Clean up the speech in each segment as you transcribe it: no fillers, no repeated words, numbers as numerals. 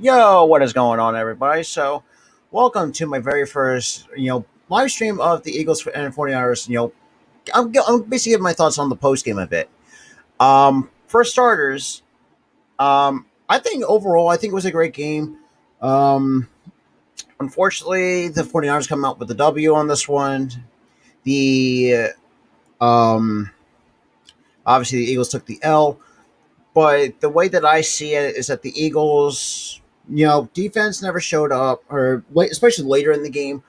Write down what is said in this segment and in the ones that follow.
Yo, what is going on, everybody? So, welcome to my very first, live stream of the Eagles and 49ers. I'm basically giving my thoughts on the post game a bit. For starters, I think overall, I think it was a great game. Um, Unfortunately, the 49ers come out with the W on this one. The um, Obviously the Eagles took the L. But the way that I see it is that the Eagles, defense never showed up, or especially later in the game.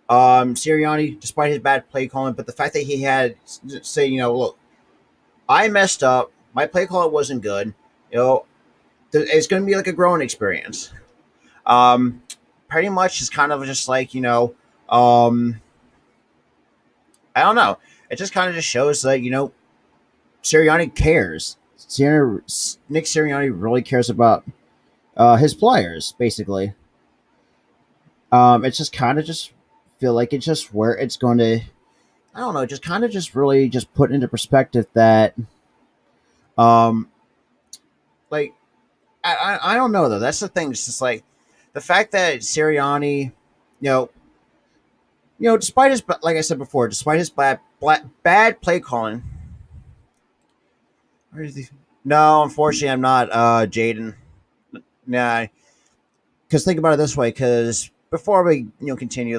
Sirianni, despite his bad play calling, but the fact that he had say, look, I messed up. My play calling wasn't good. You know, it's going to be like a growing experience. Um, Pretty much is kind of just like I don't know. It just kind of just shows that Sirianni cares. Nick Sirianni really cares about his players, basically. It's just kind of just feel like it's just where it's going to. I don't know. Just kind of just really just put into perspective that, um, like I don't know though. That's the thing. It's just like the fact that Sirianni, you know, despite his like I said before, despite his bad play calling. Where is he? No, unfortunately, I'm not Jaden. Nah, because think about it this way. Because before we continue,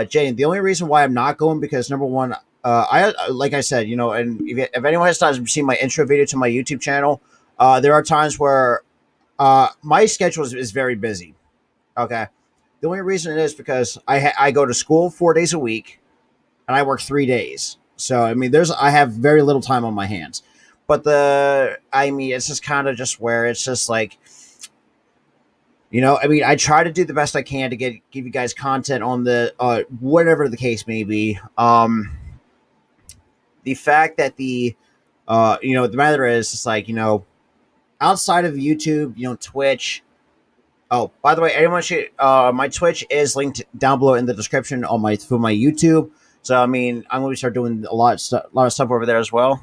Jane, the only reason why I'm not going because number one, I like I said, and if anyone has time to see my intro video to my YouTube channel, there are times where my schedule is very busy. Okay, the only reason it is because I go to school 4 days a week and I work 3 days. So I mean, I have very little time on my hands. But it's just kind of just where it's just like I try to do the best I can to give you guys content on the whatever the case may be. The fact that the matter is, it's like outside of YouTube, Twitch. Oh, by the way, anyone should my Twitch is linked down below in the description on my for my YouTube. So I mean, I'm going to start doing a lot of stuff over there as well.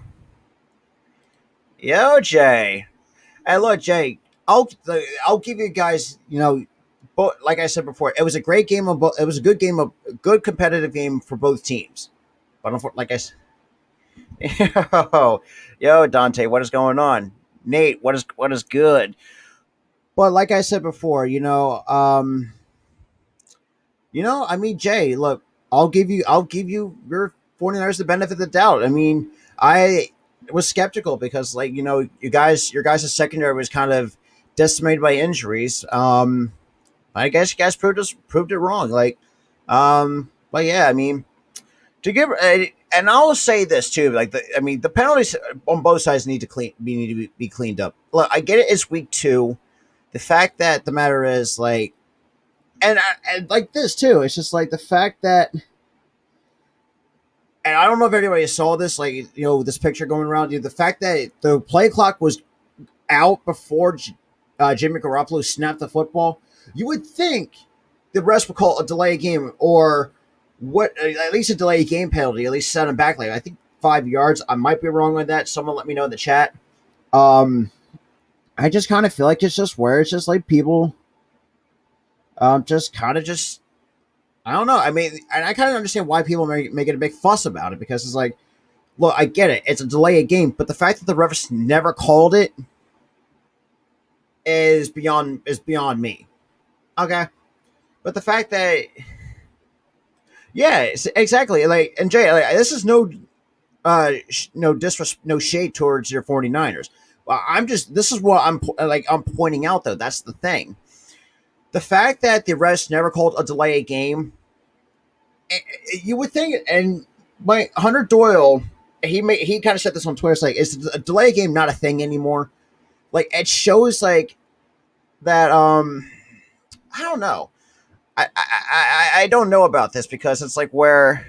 Yo, Jay. Hey, look, Jay. I'll give you guys, but like I said before, it was a great game of it was a good game of good competitive game for both teams. But like I said, yo, Dante, what is going on? Nate, what is good? But like I said before, I mean, Jay, look, I'll give you your 49ers the benefit of the doubt. I mean, I was skeptical because, like, your guys' secondary was kind of decimated by injuries. I guess you guys proved it wrong. But yeah, I mean, to give, and I'll say this too. The penalties on both sides need to be cleaned up. Look, I get it. It's week two. The fact that the matter is like, and like this too. It's just like the fact that, and I don't know if anybody saw this, like this picture going around. The fact that the play clock was out before Jimmy Garoppolo snapped the football. You would think the rest would call a delay game or what at least a delay game penalty, at least set him back. Like I think 5 yards. I might be wrong on that. Someone let me know in the chat. Um, I just kind of feel like it's just where it's just like people, just kind of just I don't know. I mean, and I kind of understand why people make it a big fuss about it because it's like, look, I get it. It's a delay of game, but the fact that the refs never called it is beyond me. Okay, but the fact that yeah, exactly. Like and Jay, like, this is no shade towards your 49ers. I'm just this is what I'm pointing out though. That's the thing. The fact that the refs never called a delay game, you would think, and my Hunter Doyle, he kind of said this on Twitter. It's like, is a delay game not a thing anymore? Like it shows like that. I don't know. I don't know about this because it's like where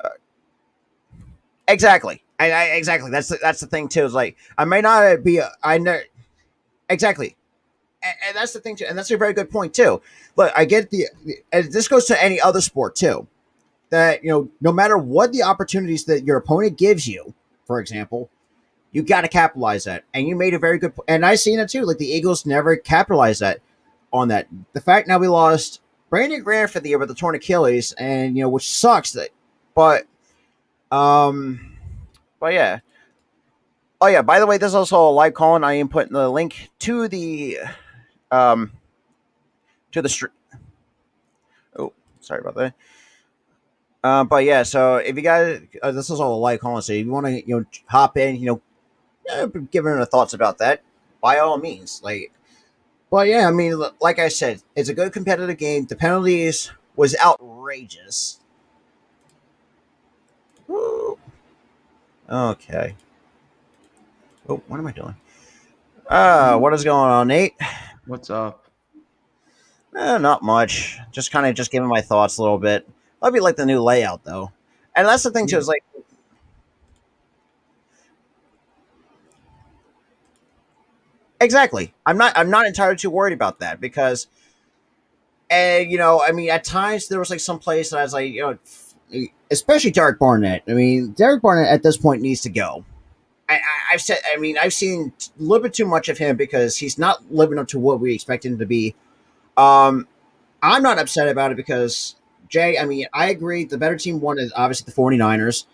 uh, exactly. Exactly. That's the thing too. Is like I may not be. I know exactly. And that's the thing too. And that's a very good point too. Look, I get and this goes to any other sport too. That no matter what the opportunities that your opponent gives you, for example, You got to capitalize that, and you made a very good. And I seen it too. Like the Eagles never capitalized that on that. The fact now we lost Brandon Graham for the year with the torn Achilles, and which sucks. That, but um, but yeah. Oh yeah. By the way, there's also a live call, and I am putting the link um to the stream. Oh, sorry about that. But yeah, so if you guys, this is all a live call, so if you want to, hop in, give our thoughts about that, by all means. But yeah, I mean, like I said, it's a good competitive game. The penalties was outrageous. Woo. Okay. Oh, what am I doing? What is going on, Nate? What's up? Not much. Just kind of just giving my thoughts a little bit. I be like the new layout though, and that's the thing too. Yeah. Is like exactly. I'm not entirely too worried about that because, and I mean, at times there was like some place that I was like, especially Derek Barnett. I mean, Derek Barnett at this point needs to go. I've said. I mean, I've seen a little bit too much of him because he's not living up to what we expect him to be. Um, I'm not upset about it because Jay. I mean, I agree. The better team won is obviously the 49ers.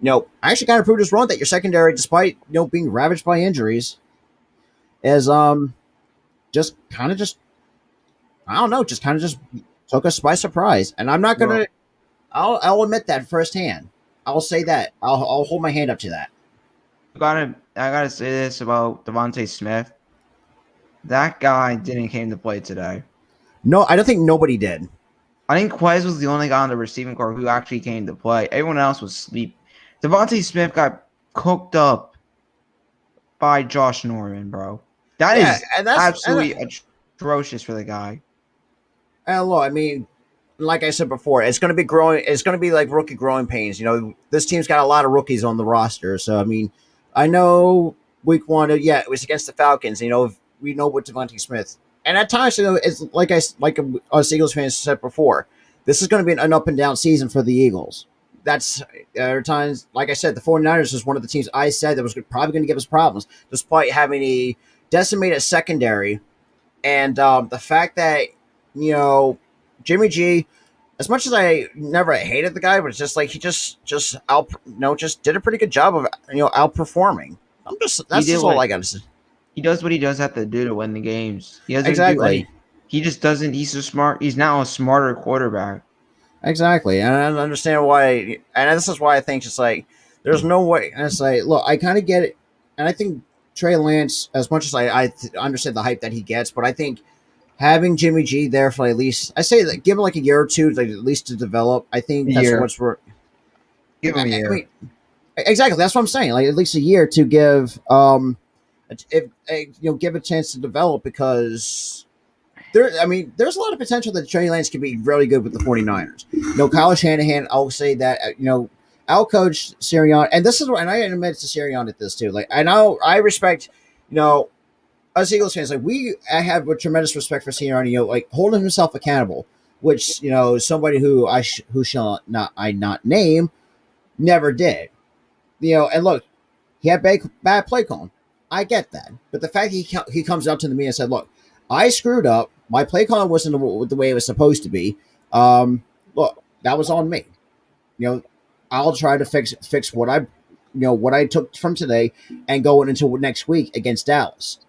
I actually kind of proved us wrong that your secondary, despite being ravaged by injuries, is just kind of just I don't know, just kind of just took us by surprise. And I'm not gonna. Well, I'll admit that firsthand. I'll say that. I'll hold my hand up to that. I gotta say this about Devontae Smith. That guy didn't came to play today. No, I don't think nobody did. I think Quez was the only guy on the receiving corps who actually came to play. Everyone else was asleep. Devontae Smith got cooked up by Josh Norman, bro. That Yeah, is and that's absolutely atrocious for the guy. and look. I mean, like I said before, it's going to be growing. It's going to be like rookie growing pains. This team's got a lot of rookies on the roster. So I mean, I know week one. Yeah, it was against the Falcons. We know what Devontae Smith, and at times, it's like us Eagles fans said before. This is going to be an up and down season for the Eagles. That's There are times, like I said, the 49ers is one of the teams I said that was probably going to give us problems, despite having a decimated secondary, and the fact that you know Jimmy G, as much as I never hated the guy, but it's just like he just out just did a pretty good job of outperforming. He That's did just all what I got to say. he does what he does have to do to win the games. He doesn't do Exactly, any. He just doesn't. He's now a smarter quarterback. exactly, and I understand why. And this is why I think it's like there's no way. And it's like, look, I kind of get it, and I think Trey Lance, as much as I understand the hype that he gets, but I think having Jimmy G there for at least, I say that give him like a year or two, like at least to develop. I A think that's year. what's we're. Give him a I year. mean, exactly. That's what I'm saying. Like at least a year to give, if give a chance to develop because there. I mean, there's a lot of potential that Trey Lance can be really good with the 49ers. Kyle Shanahan. I'll say that. I'll coach Sirianni, and this is what, and I admit to Sirianni at this too. Like I know I respect, you know, us Eagles fans. I have a tremendous respect for Sirianni. Like holding himself accountable, which somebody who who shall not name never did. And look, he had bad play calling. I get that, but the fact he comes up to me and said, "Look, I screwed up. My play calling wasn't the way it was supposed to be. Look, that was on me. You know, I'll try to fix what I took from today and going into next week against Dallas,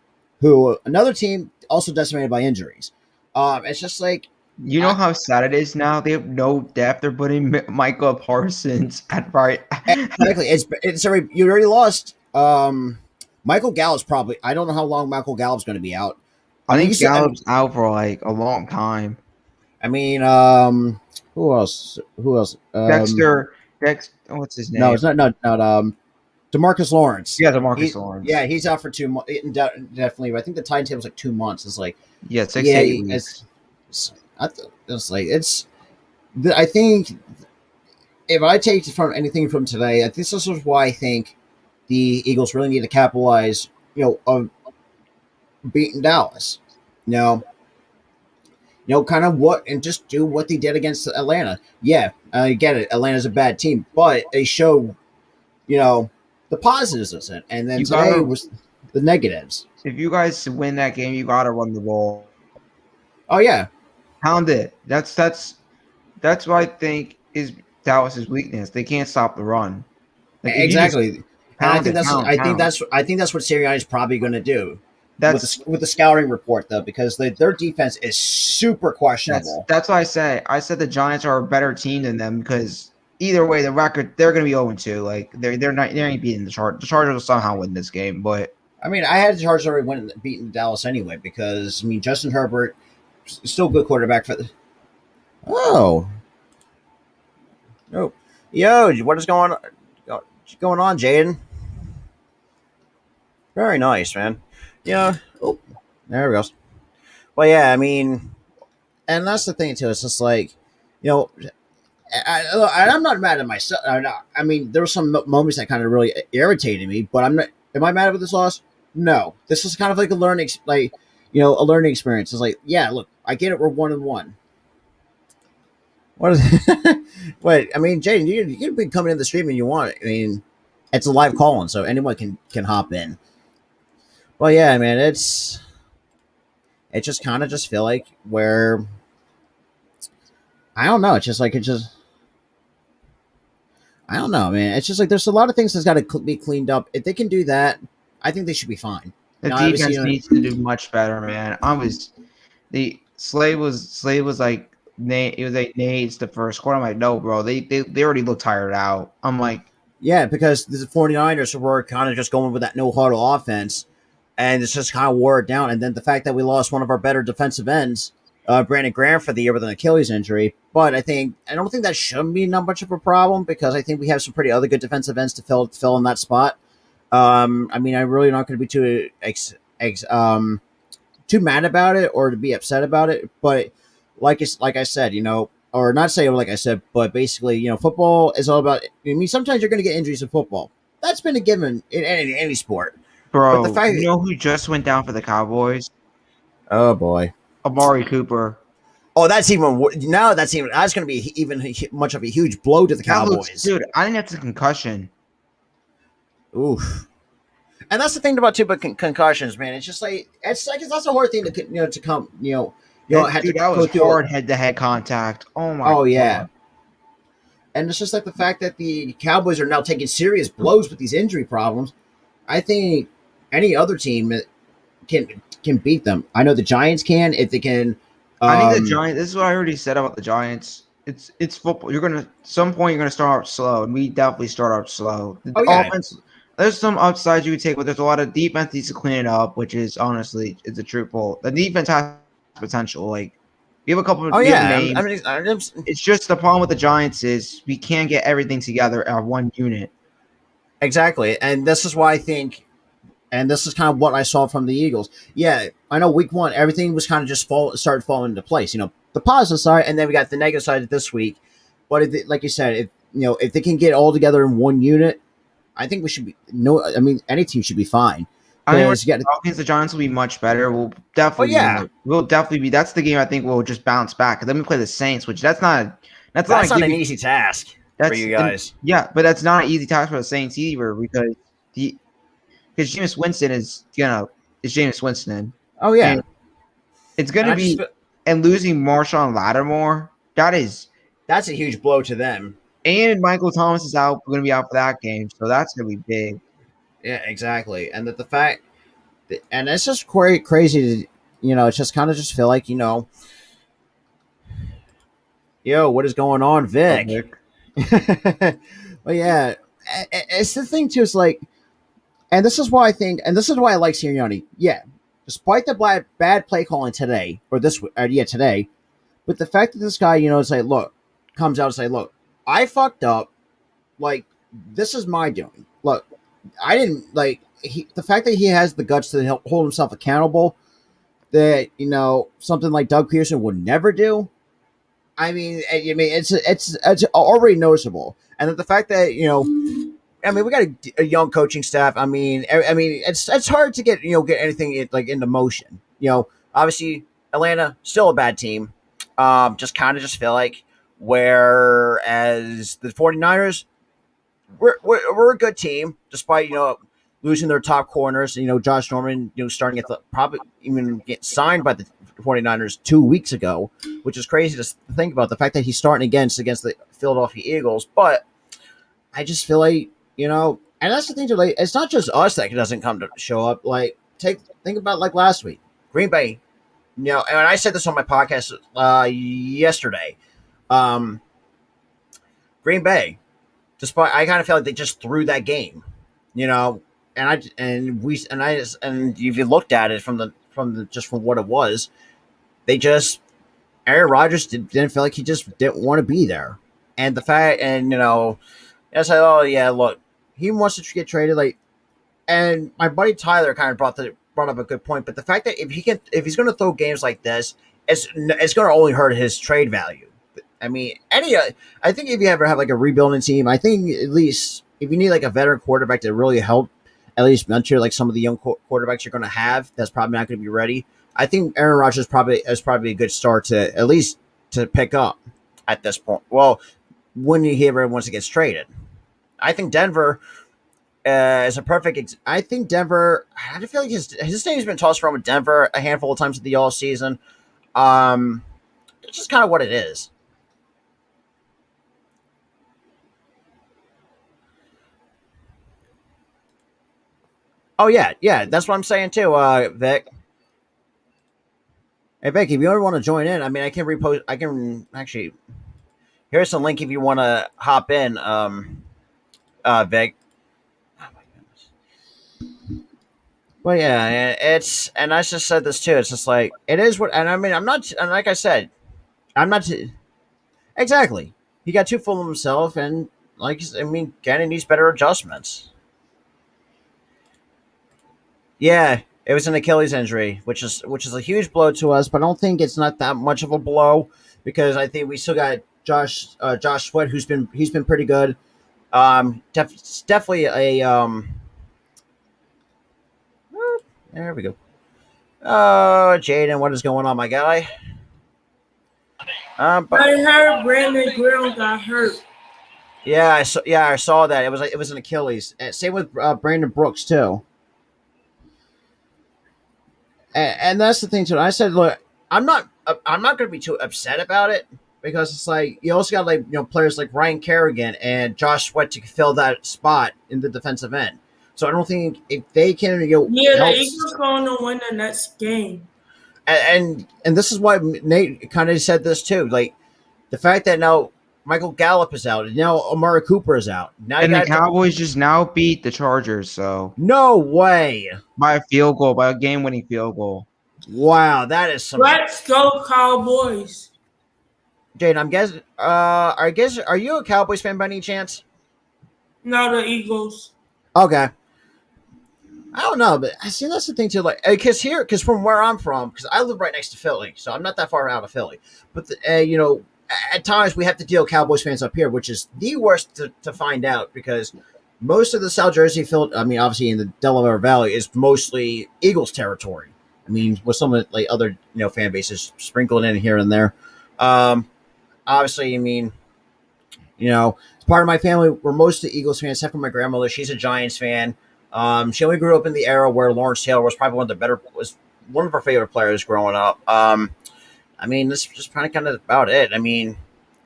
who another team also decimated by injuries. It's just like You know I, how sad it is now? They have no depth. They're putting Michael Parsons at right. exactly. It's already you already lost. Michael Gallup's probably. I don't know how long Michael Gallup's going to be out. I I mean, you think see. Gallup's out for like a long time. I mean, who else? Who else? What's his No, name? it's not. Demarcus Lawrence. Yeah, Demarcus He, yeah, Lawrence. he's out for 2 months. Definitely. But I think the timetable's like 2 months. It's like, Yeah, six to yeah, eight weeks. it's like it's. I think if I take from anything from today, this is why I think the Eagles really need to capitalize. Of beating Dallas. You know, kind of what and just do what they did against Atlanta. Yeah, I get it. Atlanta's a bad team, but they showed, you know. the positives of it, and then You today gotta was the negatives. if you guys win that game, you gotta run the ball. Oh yeah, Pound it. That's what I think is Dallas's weakness. They can't stop the run. Like if you just exactly. And pound it, pound. I think that's what Sirianni is probably going to do That's with the scouting report though, because their defense is super questionable. that's why I say I said the Giants are a better team than them because either way the record they're gonna be 0-2. Like they're not they ain't beating the Chargers. The Chargers will somehow win this game, but I mean, I had the Chargers already beating Dallas anyway because I mean Justin Herbert still a good quarterback for the. Oh, no, yo, what is going on, Jaden? Very nice, man. Yeah. Oh, there we go. Well, yeah, I mean, and that's the thing too. It's just like, you know, I'm not mad at myself. I mean, there were some moments that kind of really irritated me, but I'm not. Am I mad with this loss? No. This is kind of like a learning, a learning experience. It's like, yeah, look, I get it. We're 1-1. What is? Wait, I mean, Jaden, you can be coming in the stream when you want. I mean, it's a live call-in, so anyone can hop in. Well, yeah, man, it just kind of just feel like where I don't know. It's just like I don't know, man. It's just like there's a lot of things that's got to be cleaned up. If they can do that, I think they should be fine. the Now, defense needs to do much better, man. The Slade was like Nate. It was like Nate's the first quarter. I'm like, no, bro. They already look tired out. I'm like, yeah, because the 49ers were kind of just going with that no huddle offense, and it's just kind of wore it down. And then the fact that we lost one of our better defensive ends, Brandon Graham, for the year with an Achilles injury. But I don't think that should be not much of a problem because I think we have some pretty other good defensive ends to fill in that spot. I mean, I'm really not going to be too mad about it or to be upset about it. But like I said, or not say like I said, but basically, football is all about. I mean, sometimes you're going to get injuries in football. That's been a given in any sport. But the bro, fact, you know who just went down for the Cowboys? oh boy, Amari Cooper. oh that's even now. That's going to be even much of a huge blow to the Cowboys, Dude, I think that's a concussion. Oof. And that's the thing about two concussions, man. It's just like that's a hard thing to come Dude, that was hard head-to-head contact. Oh my! Oh yeah. And it's just like the fact that the Cowboys are now taking serious blows with these injury problems. I think any other team can beat them. I know the Giants can if they can. I think the Giants. This is what I already said about the Giants. It's football. Some point you're gonna start out slow, and we definitely start out slow. The offense. There's some upsides you can take, but there's a lot of defense needs to clean it up, which is honestly it's a truthful. The defense has potential. Like we have a couple of names. It's just the problem with the Giants is we can't get everything together as one unit. Exactly, and this is why I think, and this is kind of what I saw from the Eagles. Yeah, I know week 1 everything was kind of just started falling into place. The positive side, and then we got the negative side this week. But like you said, if they can get all together in one unit, I think we should be I mean, any team should be fine. I think the Giants will be much better. We'll definitely be. That's the game I think we'll just bounce back. And then we play the Saints, which that's not an easy task for you guys. But that's not an easy task for the Saints either because Jameis Winston is Jameis Winston. Oh yeah, and it's gonna be and losing Marshawn Lattimore. That's a huge blow to them. And Michael Thomas is going to be out for that game, so that's going to be big. Yeah, exactly. And that the fact, and it's just crazy to, it's just kind of just feel like, yo, what is going on, Vic? Well, yeah, it's the thing too. It's like, and this is why I think, and this is why I like Sirianni. Yeah, despite the bad play calling today today, but the fact that this guy, comes out and say, look. I fucked up. Like, this is my doing. Look, I didn't the fact that he has the guts to hold himself accountable. That something like Doug Pearson would never do. I mean, it's already noticeable, and that the fact that I mean, we got a young coaching staff. I mean, it's hard to get anything into motion. Obviously Atlanta still a bad team. Just feel like. Whereas the 49ers, we're a good team, despite losing their top corners. Josh Norman, starting at the probably even get signed by the 49ers 2 weeks ago, which is crazy to think about. The fact that he's starting against the Philadelphia Eagles, but I just feel like and that's the thing too. Like, it's not just us that doesn't come to show up. Like, think about like last week, Green Bay. And I said this on my podcast yesterday. Um, Green Bay, despite I kind of felt like they just threw that game, you know, and if you looked at it from what it was, they just Aaron Rodgers didn't feel like he just didn't want to be there, and the fact and I said, oh yeah, look, he wants to get traded, like, and my buddy Tyler kind of brought up a good point, but the fact that if he's going to throw games like this, it's going to only hurt his trade value. I mean, I think if you ever have like a rebuilding team, I think at least if you need like a veteran quarterback to really help, at least mentor like some of the young quarterbacks you're going to have, that's probably not going to be ready. I think Aaron Rodgers is probably a good start to at least to pick up at this point. Well, when he ever wants to get traded, I think Denver is a perfect. I think Denver. I feel like his name's been tossed around with Denver a handful of times at the all season. It's just kind of what it is. Oh yeah, that's what I'm saying too, Vic. Hey Vic, if you ever want to join in, I mean, I can repost. I can actually. Here's the link if you want to hop in, Vic. Oh my goodness. Well, yeah, and I just said this too. It's just like it is what, and I mean, I'm not, and like I said, I'm not exactly. He got too full of himself, and like I mean, Gannon needs better adjustments. Yeah, it was an Achilles injury, which is a huge blow to us. But I don't think it's not that much of a blow because I think we still got Josh Sweat, he's been pretty good. Definitely a There we go. Oh, Jaden, what is going on, my guy? But I heard Brandon Graham got hurt. Yeah, I saw that. It was an Achilles. Same with Brandon Brooks too. And that's the thing too. I said, look, I'm not going to be too upset about it because it's like you also got like players like Ryan Kerrigan and Josh Sweat to fill that spot in the defensive end. So I don't think if they can the Eagles going to win the next game. And this is why Nate kind of said this too. Like the fact that now Michael Gallup is out, and now Amari Cooper is out. Now and the Cowboys just now beat the Chargers. So no way by a field goal, by a game-winning field goal. Wow, that is some. Let's go Cowboys. Jade, I'm guessing. Are you a Cowboys fan by any chance? No, the Eagles. Okay. I don't know, but I see that's the thing too. Like, because from where I'm from, because I live right next to Philly, so I'm not that far out of Philly. But at times we have to deal with Cowboys fans up here, which is the worst to find out because most of the South Jersey field, I mean, obviously in the Delaware Valley, is mostly Eagles territory. I mean, with some of like other fan bases sprinkled in here and there. Obviously, I mean, it's part of my family. We're mostly Eagles fans, except for my grandmother. She's a Giants fan. She only grew up in the era where Lawrence Taylor was probably was one of her favorite players growing up. I mean, this is just kind of about it. I mean,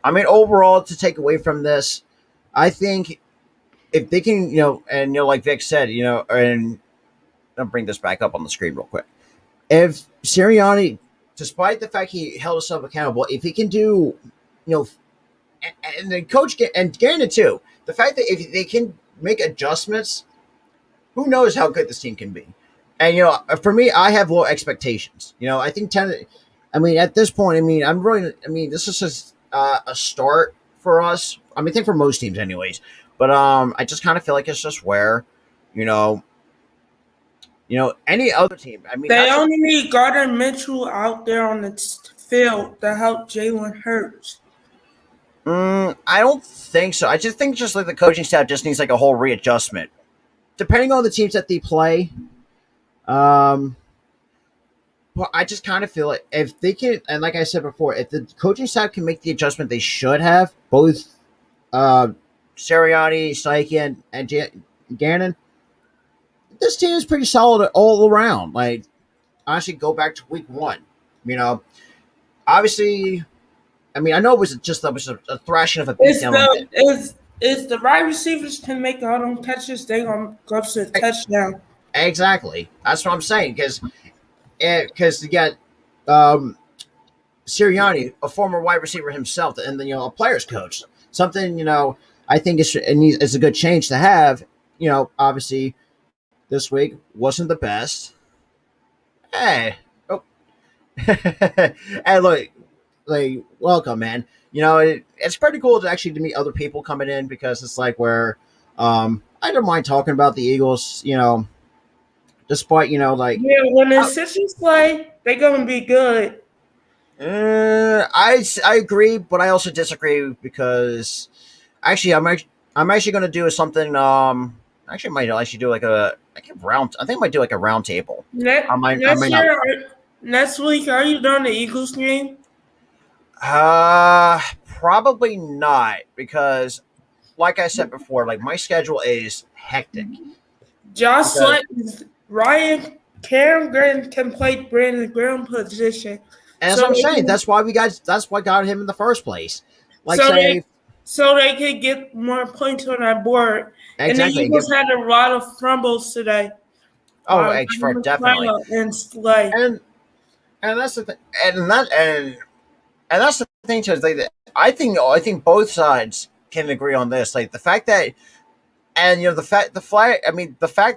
overall, to take away from this, I think if they can, and like Vic said, and I'll bring this back up on the screen real quick. If Sirianni, despite the fact he held himself accountable, if he can do, and the coach and Gannon too, the fact that if they can make adjustments, who knows how good this team can be. And, for me, I have low expectations. I think at this point, this is just a start for us. I think for most teams anyways. But I just kind of feel like it's just where, any other team. They only need Gardner Mitchell out there on the field to help Jalen Hurts. I don't think so. I just think like the coaching staff just needs like a whole readjustment. Depending on the teams that they play, well, I just kind of feel like if they can, and like I said before, if the coaching staff can make the adjustment they should have, both Sirianni, Steichen, and Gannon, this team is pretty solid all around. Like, honestly, go back to week one. You know, obviously, I mean, I know it was a thrashing of a beatdown. Is the wide receivers can make all them catches, they gonna go to the touchdown. Exactly. That's what I'm saying. Because you got Sirianni, a former wide receiver himself, and then a players coach. Something I think it's a good change to have. Obviously, this week wasn't the best. Hey, oh, hey, look, like, welcome, man. It's pretty cool to actually to meet other people coming in because it's like where I don't mind talking about the Eagles. Despite like when the Sixers play, they're gonna be good. I agree, but I also disagree because actually I'm actually going to do something. Actually, I might actually do like a round. I think I might do like a round table. Next week, are you doing the Eagles game? Probably not because, like I said before, like my schedule is hectic. Josh Ryan Cameron can play Brandon Graham position. And that's what I'm saying. That's why got him in the first place. Like so they could get more points on that board. Exactly. And the Eagles had a lot of fumbles today. Oh, definitely. And Slay. And that's the thing. And that's the thing too. Is like, I think both sides can agree on this. Like the fact that, and the fact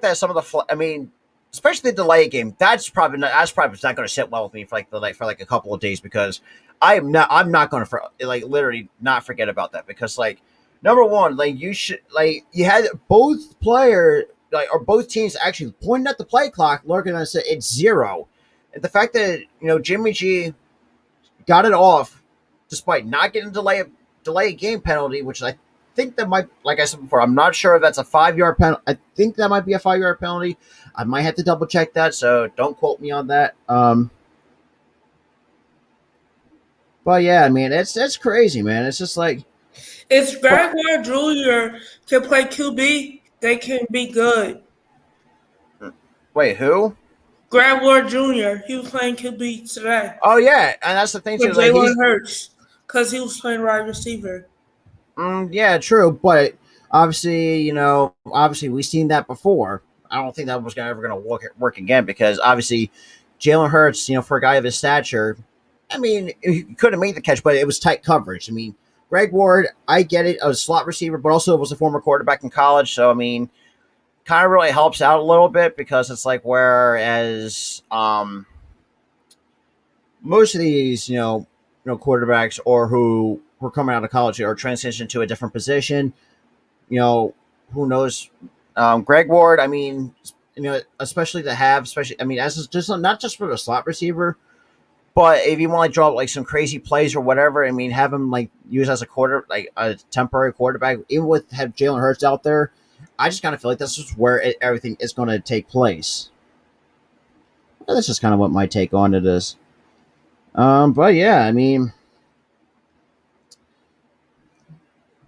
that some of the especially the delay game, that's probably not going to sit well with me for a couple of days because I'm not going to literally not forget about that because number one, you had both players or both teams actually pointing at the play clock, looking at it, it's 0, and the fact that Jimmy G got it off despite not getting delay game penalty, which I think that might, like I said before, I'm not sure if that's a 5-yard penalty. I think that might be a 5-yard penalty. I might have to double check that, so don't quote me on that. But yeah, I mean, it's crazy, man. It's just like if Greg Ward Jr. can play QB, they can be good. Wait, who? Greg Ward Jr. He was playing QB today. Oh yeah, and that's the thing too. Jalen Hurts, because he was playing wide receiver. Yeah, true, but obviously, we've seen that before. I don't think that was ever going to work again because obviously, Jalen Hurts, for a guy of his stature, I mean, he could have made the catch, but it was tight coverage. I mean, Greg Ward, I get it, a slot receiver, but also was a former quarterback in college, so I mean, kind of really helps out a little bit because it's like whereas most of these, quarterbacks or who were coming out of college or transition to a different position, who knows? Greg Ward, I mean, especially as just not just for the slot receiver, but if you want to draw some crazy plays or whatever, I mean, have him use as a temporary quarterback, even with have Jalen Hurts out there. I just kind of feel like this is where everything is going to take place. Well, that's just kind of what my take on it is. But yeah, I mean,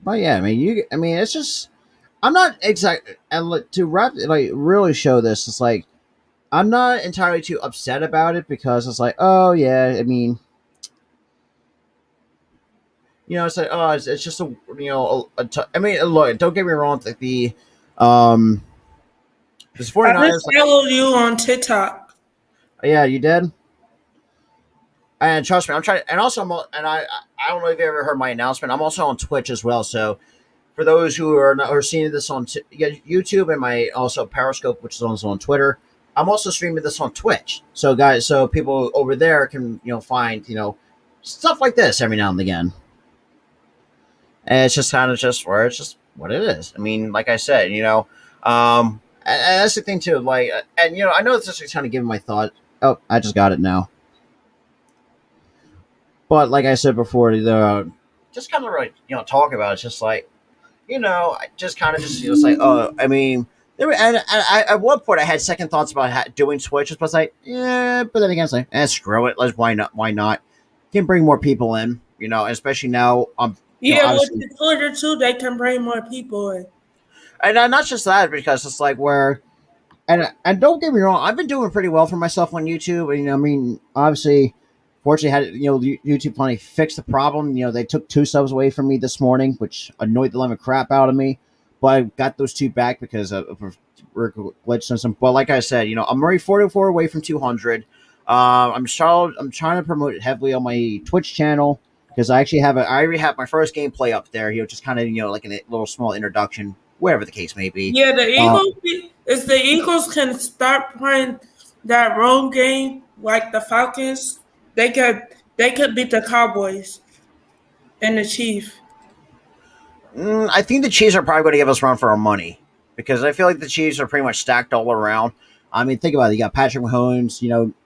it's just. I'm not exactly, and to really show this, it's like I'm not entirely too upset about it because it's like, oh yeah, I mean, it's like, oh, it's just I mean, look, don't get me wrong, this 49ers. I just followed you on TikTok. Yeah, you did. And trust me, I'm trying, and also, I don't know if you ever heard my announcement. I'm also on Twitch as well, so. For those who are seeing this on YouTube and my also Periscope, which is also on Twitter, I'm also streaming this on Twitch. So guys, so people over there can find stuff like this every now and again. And it's just kind of just where it's just what it is. I mean, like I said, and that's the thing too. Like, and I know this is kind of giving my thought. Oh, I just got it now. But like I said before, just kind of really talk about it. It's just like. I just kind of just like, oh, I mean, and at one point I had second thoughts about doing Twitch. But I was like, yeah, but then again, it's like, screw it. Why not? Can bring more people in, especially now. Yeah, with the Twitter too, they can bring more people in. And not just that, because it's like where, and don't get me wrong, I've been doing pretty well for myself on YouTube. And I mean, obviously, fortunately, had YouTube finally fixed the problem. They took 2 subs away from me this morning, which annoyed the living crap out of me. But I got those 2 back because of a glitch system. But like I said, I'm already 44 away from 200. I'm trying to promote it heavily on my Twitch channel because I already have my first gameplay up there. Just kind of like a little small introduction, whatever the case may be. Yeah, the Eagles. If the Eagles can start playing that road game like the Falcons, they could beat the Cowboys and the Chiefs. I think the Chiefs are probably going to give us a run for our money because I feel like the Chiefs are pretty much stacked all around. I mean, think about it. You got Patrick Mahomes,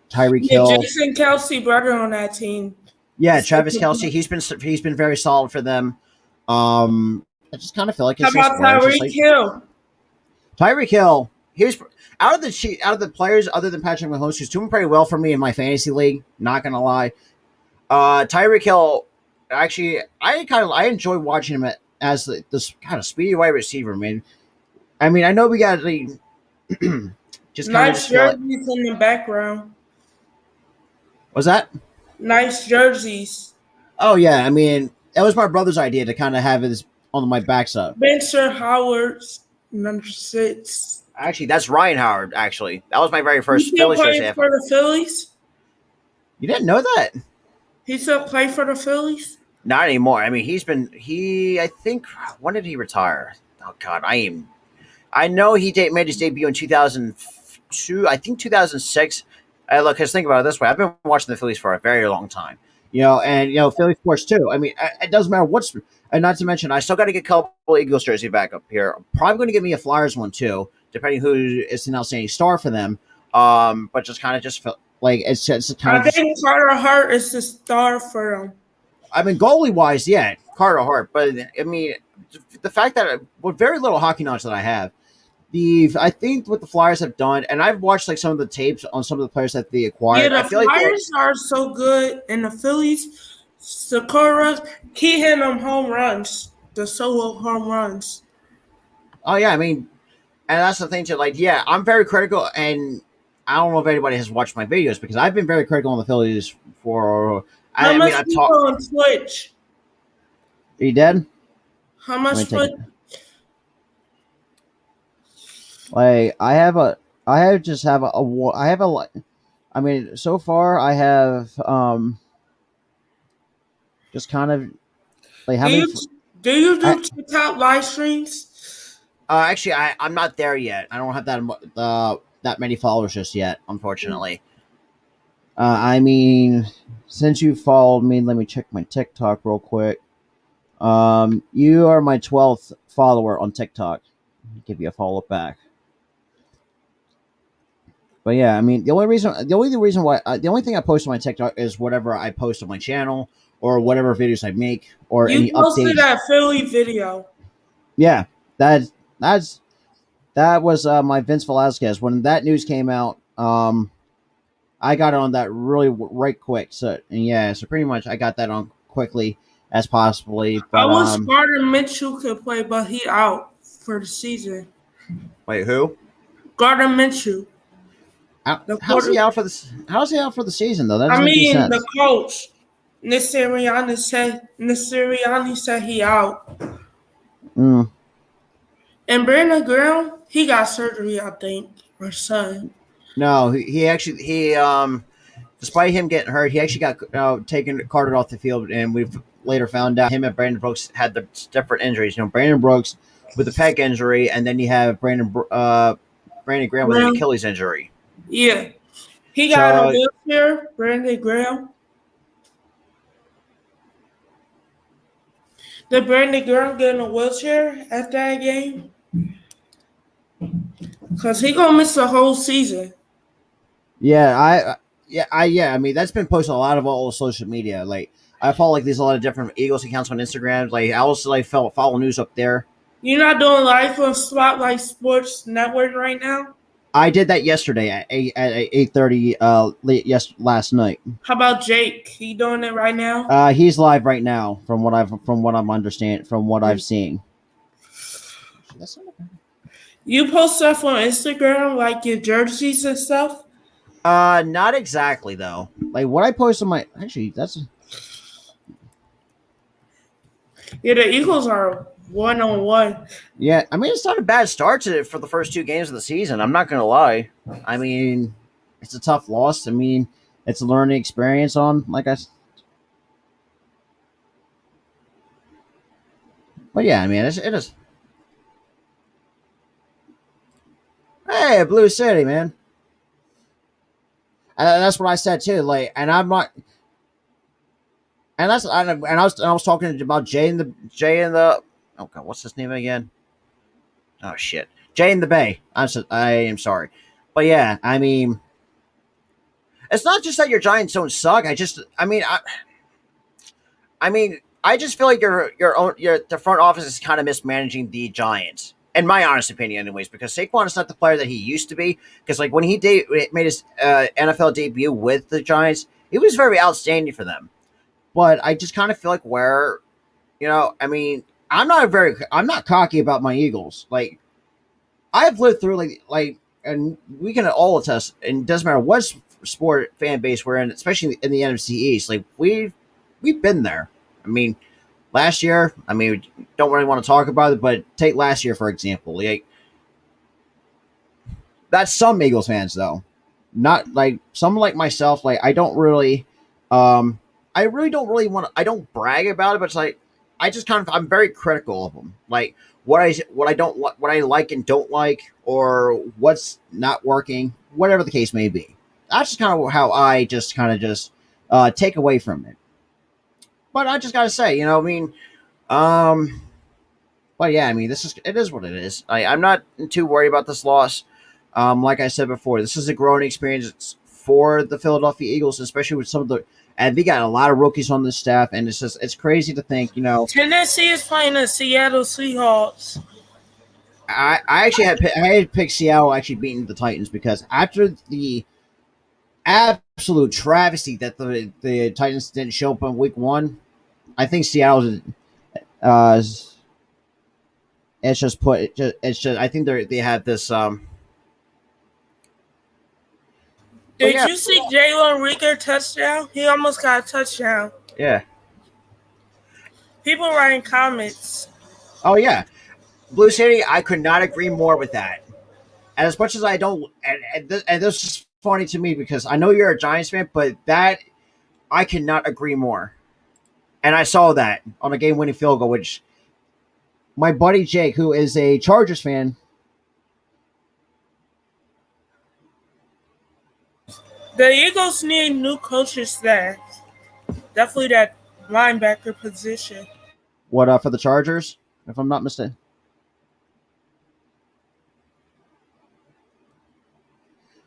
Tyreek Hill, Jason Kelce, brother on that team. Yeah, Travis Kelce. He's been very solid for them. I just kind of feel like it's how about Tyreek Hill? Tyreek Hill. Here's out of the players other than Patrick Mahomes, who's doing pretty well for me in my fantasy league. Not gonna lie, Tyreek Hill. Actually, I enjoy watching him as this kind of speedy wide receiver, man. I mean, I know we got just nice jerseys in the background. Was that nice jerseys? Oh yeah, I mean that was my brother's idea to kind of have it on my backside. Spencer Howard's number 6. Actually, that's Ryan Howard. Actually, that was my very first Phillies jersey for the Phillies. You didn't know that? He still play for the Phillies? Not anymore. I mean, I think, when did he retire? Oh God, I know he made his debut in 2002. I think 2006. Look, because think about it this way: I've been watching the Phillies for a very long time. And Philly sports too. I mean, it doesn't matter what's, and not to mention, I still got to get a couple Eagles jersey back up here. I'm probably going to get me a Flyers one too, depending who is an outstanding star for them. But just felt like it's kind of. I think Carter Hart is the star for them. I mean, goalie wise, yeah, Carter Hart. But I mean, the fact that with very little hockey knowledge that I have, I think what the Flyers have done, and I've watched like some of the tapes on some of the players that they acquired. Yeah, the Flyers are so good, and the Phillies, Sakura, he hit them home runs, the solo home runs. Oh yeah, I mean, and that's the thing too. Like, yeah, I'm very critical, and I don't know if anybody has watched my videos because I've been very critical on the Phillies for. How much people on Twitch? Are you dead? How much? Like I mean, so far I have just kind of like how many. Do you do TikTok live streams? Actually, I'm not there yet. I don't have that many followers just yet, unfortunately. I mean, since you followed me, let me check my TikTok real quick. You are my 12th follower on TikTok. I'll give you a follow back. But yeah, I mean, the only thing I post on my TikTok is whatever I post on my channel or whatever videos I make or any updates. You posted that Philly video. Yeah, that was my Vince Velasquez. When that news came out, I got on that really right quick. So pretty much I got that on quickly as possibly. But, I wish Gardner Minshew could play, but he out for the season. Wait, who? Gardner Minshew. How's he out for the season though? I mean, the coach, Nick Sirianni said he out. Mm. And Brandon Graham, he got surgery, I think, or something. No, he despite him getting hurt, he actually got carted off the field, and we've later found out him and Brandon Brooks had the different injuries. Brandon Brooks with a pec injury, and then you have Brandon Graham with an Achilles injury. Yeah, he got a wheelchair. Brandon Graham. Did Brandon Graham get in a wheelchair at that game? Because he gonna miss the whole season. Yeah, I mean, that's been posted a lot of all social media. Like, I follow like there's a lot of different Eagles accounts on Instagram. Like, I also follow news up there. You're not doing live on Spotlight Sports Network right now? I did that yesterday at 8:30 last night. How about Jake? He doing it right now? He's live right now from what I'm understanding from what I've seen. You post stuff on Instagram like your jerseys and stuff? Not exactly though. Like what I post on my Yeah, the Eagles are 1-1. Yeah, I mean it's not a bad start to it for the first 2 games of the season. I'm not gonna lie. I mean, it's a tough loss. I mean, it's a learning experience on But yeah, I mean it is. Hey, Blue City, man. And that's what I said too. Like, and I'm not. And I was talking about Jay and the. Oh God, what's his name again? Oh shit, Jay and the Bay. I am sorry, but yeah, I mean, it's not just that your Giants don't suck. I just feel like the front office is kind of mismanaging the Giants. In my honest opinion, anyways, because Saquon is not the player that he used to be. Because like when he made his NFL debut with the Giants, he was very outstanding for them. But I just kind of feel like I mean, I'm not cocky about my Eagles. Like I've lived through and we can all attest, and it doesn't matter what sport fan base we're in, especially in the NFC East. Like we've been there. I mean, last year, I mean, we don't really want to talk about it, but take last year for example. Like that's some Eagles fans though, not like someone like myself. Like I don't really, I really don't really want to. I don't brag about it, but it's like I'm very critical of them. Like what I like and don't like, or what's not working, whatever the case may be. That's just kind of how I just take away from it. But I just gotta say, I mean, but yeah, I mean, it is what it is. I'm not too worried about this loss. Like I said before, this is a growing experience for the Philadelphia Eagles, especially with and they got a lot of rookies on this staff, and it's crazy to think, Tennessee is playing the Seattle Seahawks. I actually had picked Seattle actually beating the Titans because after the absolute travesty that the Titans didn't show up on week 1, I think Seattle it's just I think they have this Did you see Jalen Reagor touchdown? He almost got a touchdown. Yeah. People writing comments. Oh yeah, Blue City. I could not agree more with that. And as much as I don't, and this is funny to me because I know you're a Giants fan, but that I cannot agree more. And I saw that on a game-winning field goal, which my buddy Jake, who is a Chargers fan. The Eagles need new coaching staff. Definitely that linebacker position. What for the Chargers, if I'm not mistaken?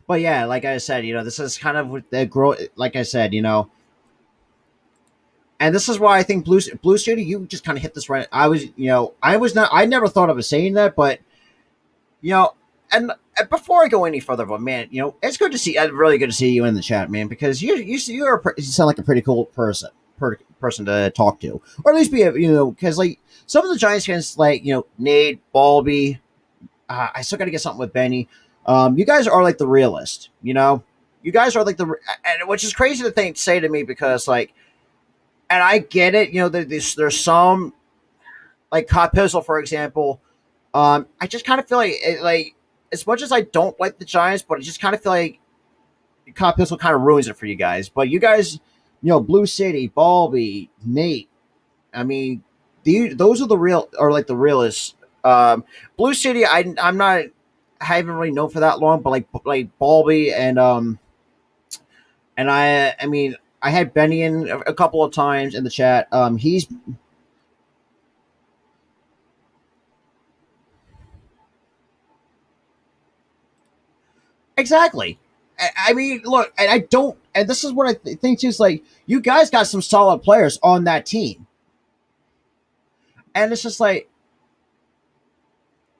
But yeah, like I said, this is kind of the growth. Like I said, and this is why I think Blue City, you just kind of hit this right. I never thought of saying that, but and before I go any further, but man, it's good to see. Really good to see you in the chat, man, because you sound like a pretty cool person to talk to, or at least be because like some of the Giants fans, like Nate, Balby, I still got to get something with Benny. You guys are like the realist, you guys are like and which is crazy to say to me because like, and I get it, there's some like Cod Pizzle, for example. I just kind of feel like as much as I don't like the Giants, but I just kind of feel like Cod Pizzle kind of ruins it for you guys. But you guys, Blue City, Balby, Nate, I mean, those are the realists. Blue City, I haven't really known for that long, but like Balby and I mean, I had Benny in a couple of times in the chat. He's exactly. I mean, look, and I don't, and this is what I think too. Is like you guys got some solid players on that team, and it's just like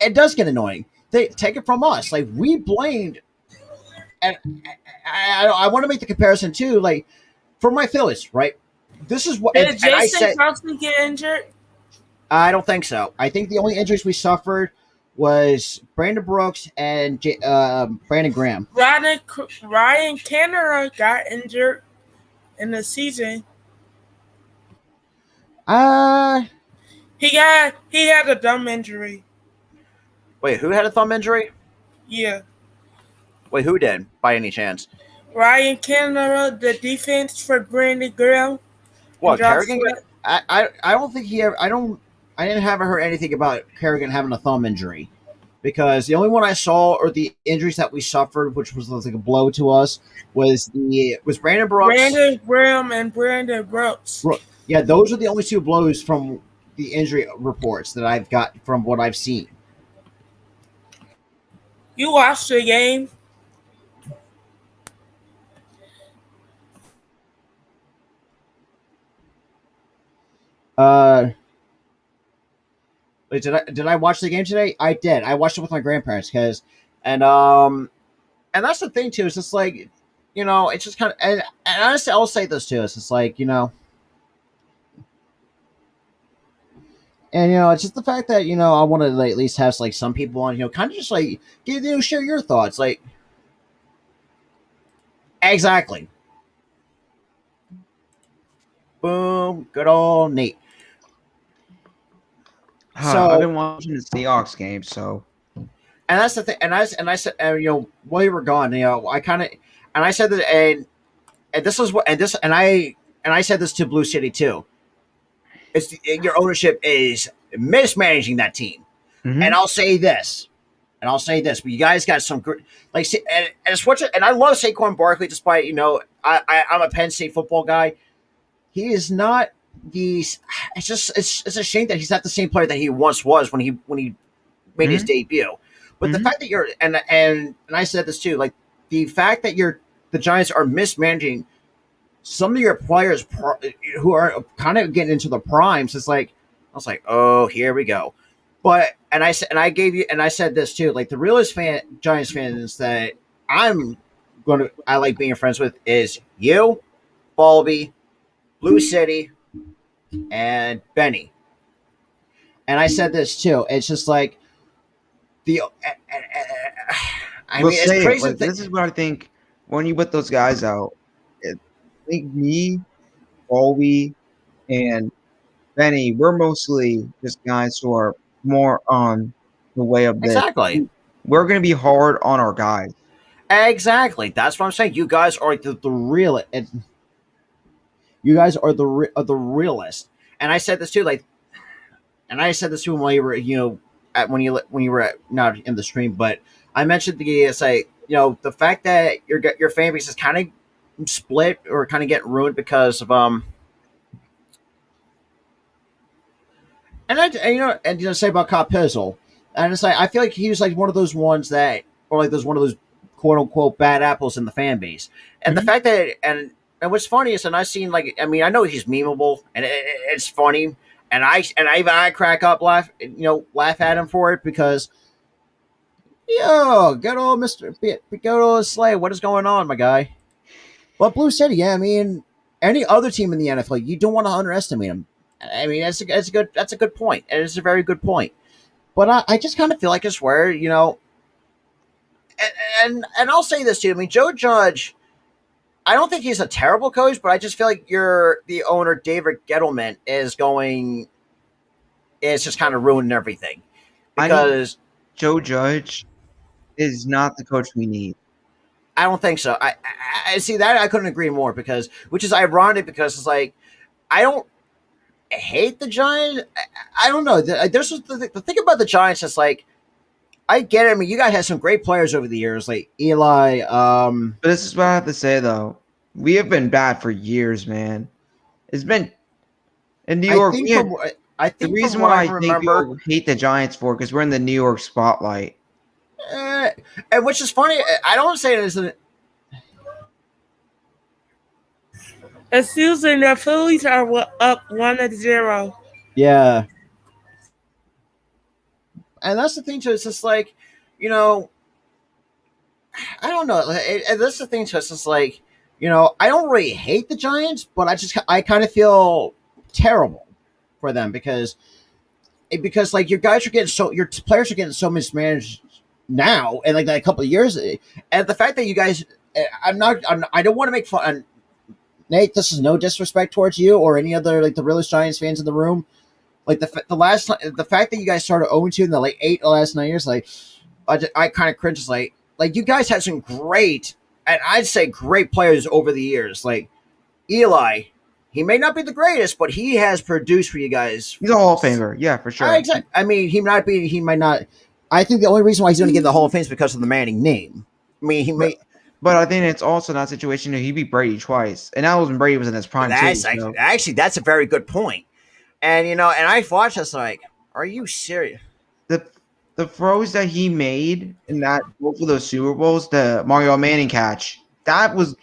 it does get annoying they take it from us. Like we blamed, and I want to make the comparison too. Like for my Phillies, right? This is what, Did and I Jason said Thompson get injured? I don't think so. I think the only injuries we suffered was Brandon Brooks and Brandon Graham. Ryan Canada got injured in the season. He had a thumb injury. Wait, who had a thumb injury? Yeah. Wait, who did? By any chance? Ryan Canada, the defense for Brandon Graham. What, Kerrigan? I don't think he ever. I didn't ever heard anything about Kerrigan having a thumb injury, because the only one I saw, or the injuries that we suffered, which was like a blow to us, was Brandon Brooks, Brandon Graham, and Brandon Brooks. Yeah, those are the only two blows from the injury reports that I've got from what I've seen. You watched the game? Wait, did I watch the game today? I did. I watched it with my grandparents, and that's the thing too. It's just like, it's just kind of, and honestly, I'll say this too. It's just like, and it's just the fact that I want to like, at least have like some people on, kind of just like share your thoughts, like exactly. Boom, good old Nate. So I've been watching the Seahawks game, so. And that's the thing. And I said, while you were gone, I kind of, and I said that, and this was what, and I said this to Blue City too. Your ownership is mismanaging that team. Mm-hmm. And I'll say this, but you guys got some great, like, and it's what, and I love Saquon Barkley, despite I'm a Penn State football guy. He is not it's a shame that he's not the same player that he once was when he made mm-hmm. his debut. But mm-hmm. the fact that you're and I said this too, like the fact that the Giants are mismanaging some of your players who are kind of getting into the primes. It's like, I was like, oh, here we go. But I said this too, like the realest Giants fans that I like being friends with is you, Balby, Blue City, and Benny. And I said this too. It's just like it's crazy. Like, this is what I think when you put those guys out. I think me, Balby, and Benny, we're mostly just guys who are more on the way of this. Exactly. We're going to be hard on our guys. Exactly. That's what I'm saying. You guys are the real. You guys are the realist. And I said this too, like, and I said this to him while you were, when you were not in the stream, but I mentioned the fact that your fan base is kind of split or kind of getting ruined because of and say about Cop Pizzle, and it's like I feel like he was like one of those ones that, or like one of those quote unquote bad apples in the fan base, and mm-hmm. the fact that and what's funny is, and I've seen I know he's memeable and it's funny, and I crack up laugh at him for it because good old Slay, what is going on, my guy? Well, Blue City, yeah, any other team in the NFL, you don't want to underestimate them. That's a good point, and it's a very good point. But I just kind of feel like it's where and I'll say this too. Joe Judge, I don't think he's a terrible coach, but I just feel like the owner, David Gettleman, is just kind of ruining everything. Because Joe Judge is not the coach we need. I don't think so. I see that. I couldn't agree more, which is ironic because it's like, I don't hate the Giants. I don't know. There's the thing about the Giants. It's like, I get it. You guys had some great players over the years, like Eli. But this is what I have to say, though. We have been bad for years, man. It's been in New York. I think the reason why I think people hate the Giants because we're in the New York spotlight. And which is funny. I don't say it as an. Excuse me, the Phillies are up 1-0. Yeah. And that's the thing too. It's just like, you know, I don't know. That's the thing. Just it's like, I don't really hate the Giants, but I kind of feel terrible for them because like your players are getting so mismanaged now, and like a couple of years, and the fact that you guys, I don't want to make fun. Nate, this is no disrespect towards you or any other like the realest Giants fans in the room. Like the fact that you guys started 0-2 in the like 8 of the last 9 years, like I kind of cringe. It's like you guys had some great, and I'd say great players over the years. Like Eli, he may not be the greatest, but he has produced for you guys. He's a Hall of Famer, yeah, for sure. Exactly. I mean, he might not. I think the only reason why he's going to get in the Hall of Fame is because of the Manning name. I mean, he may. But I think it's also that situation that he beat Brady twice, and that was when Brady was in his prime too. So. Actually, that's a very good point. And and I watched this like, are you serious? The throws that he made in that both of those Super Bowls, the Mario Manning catch, that was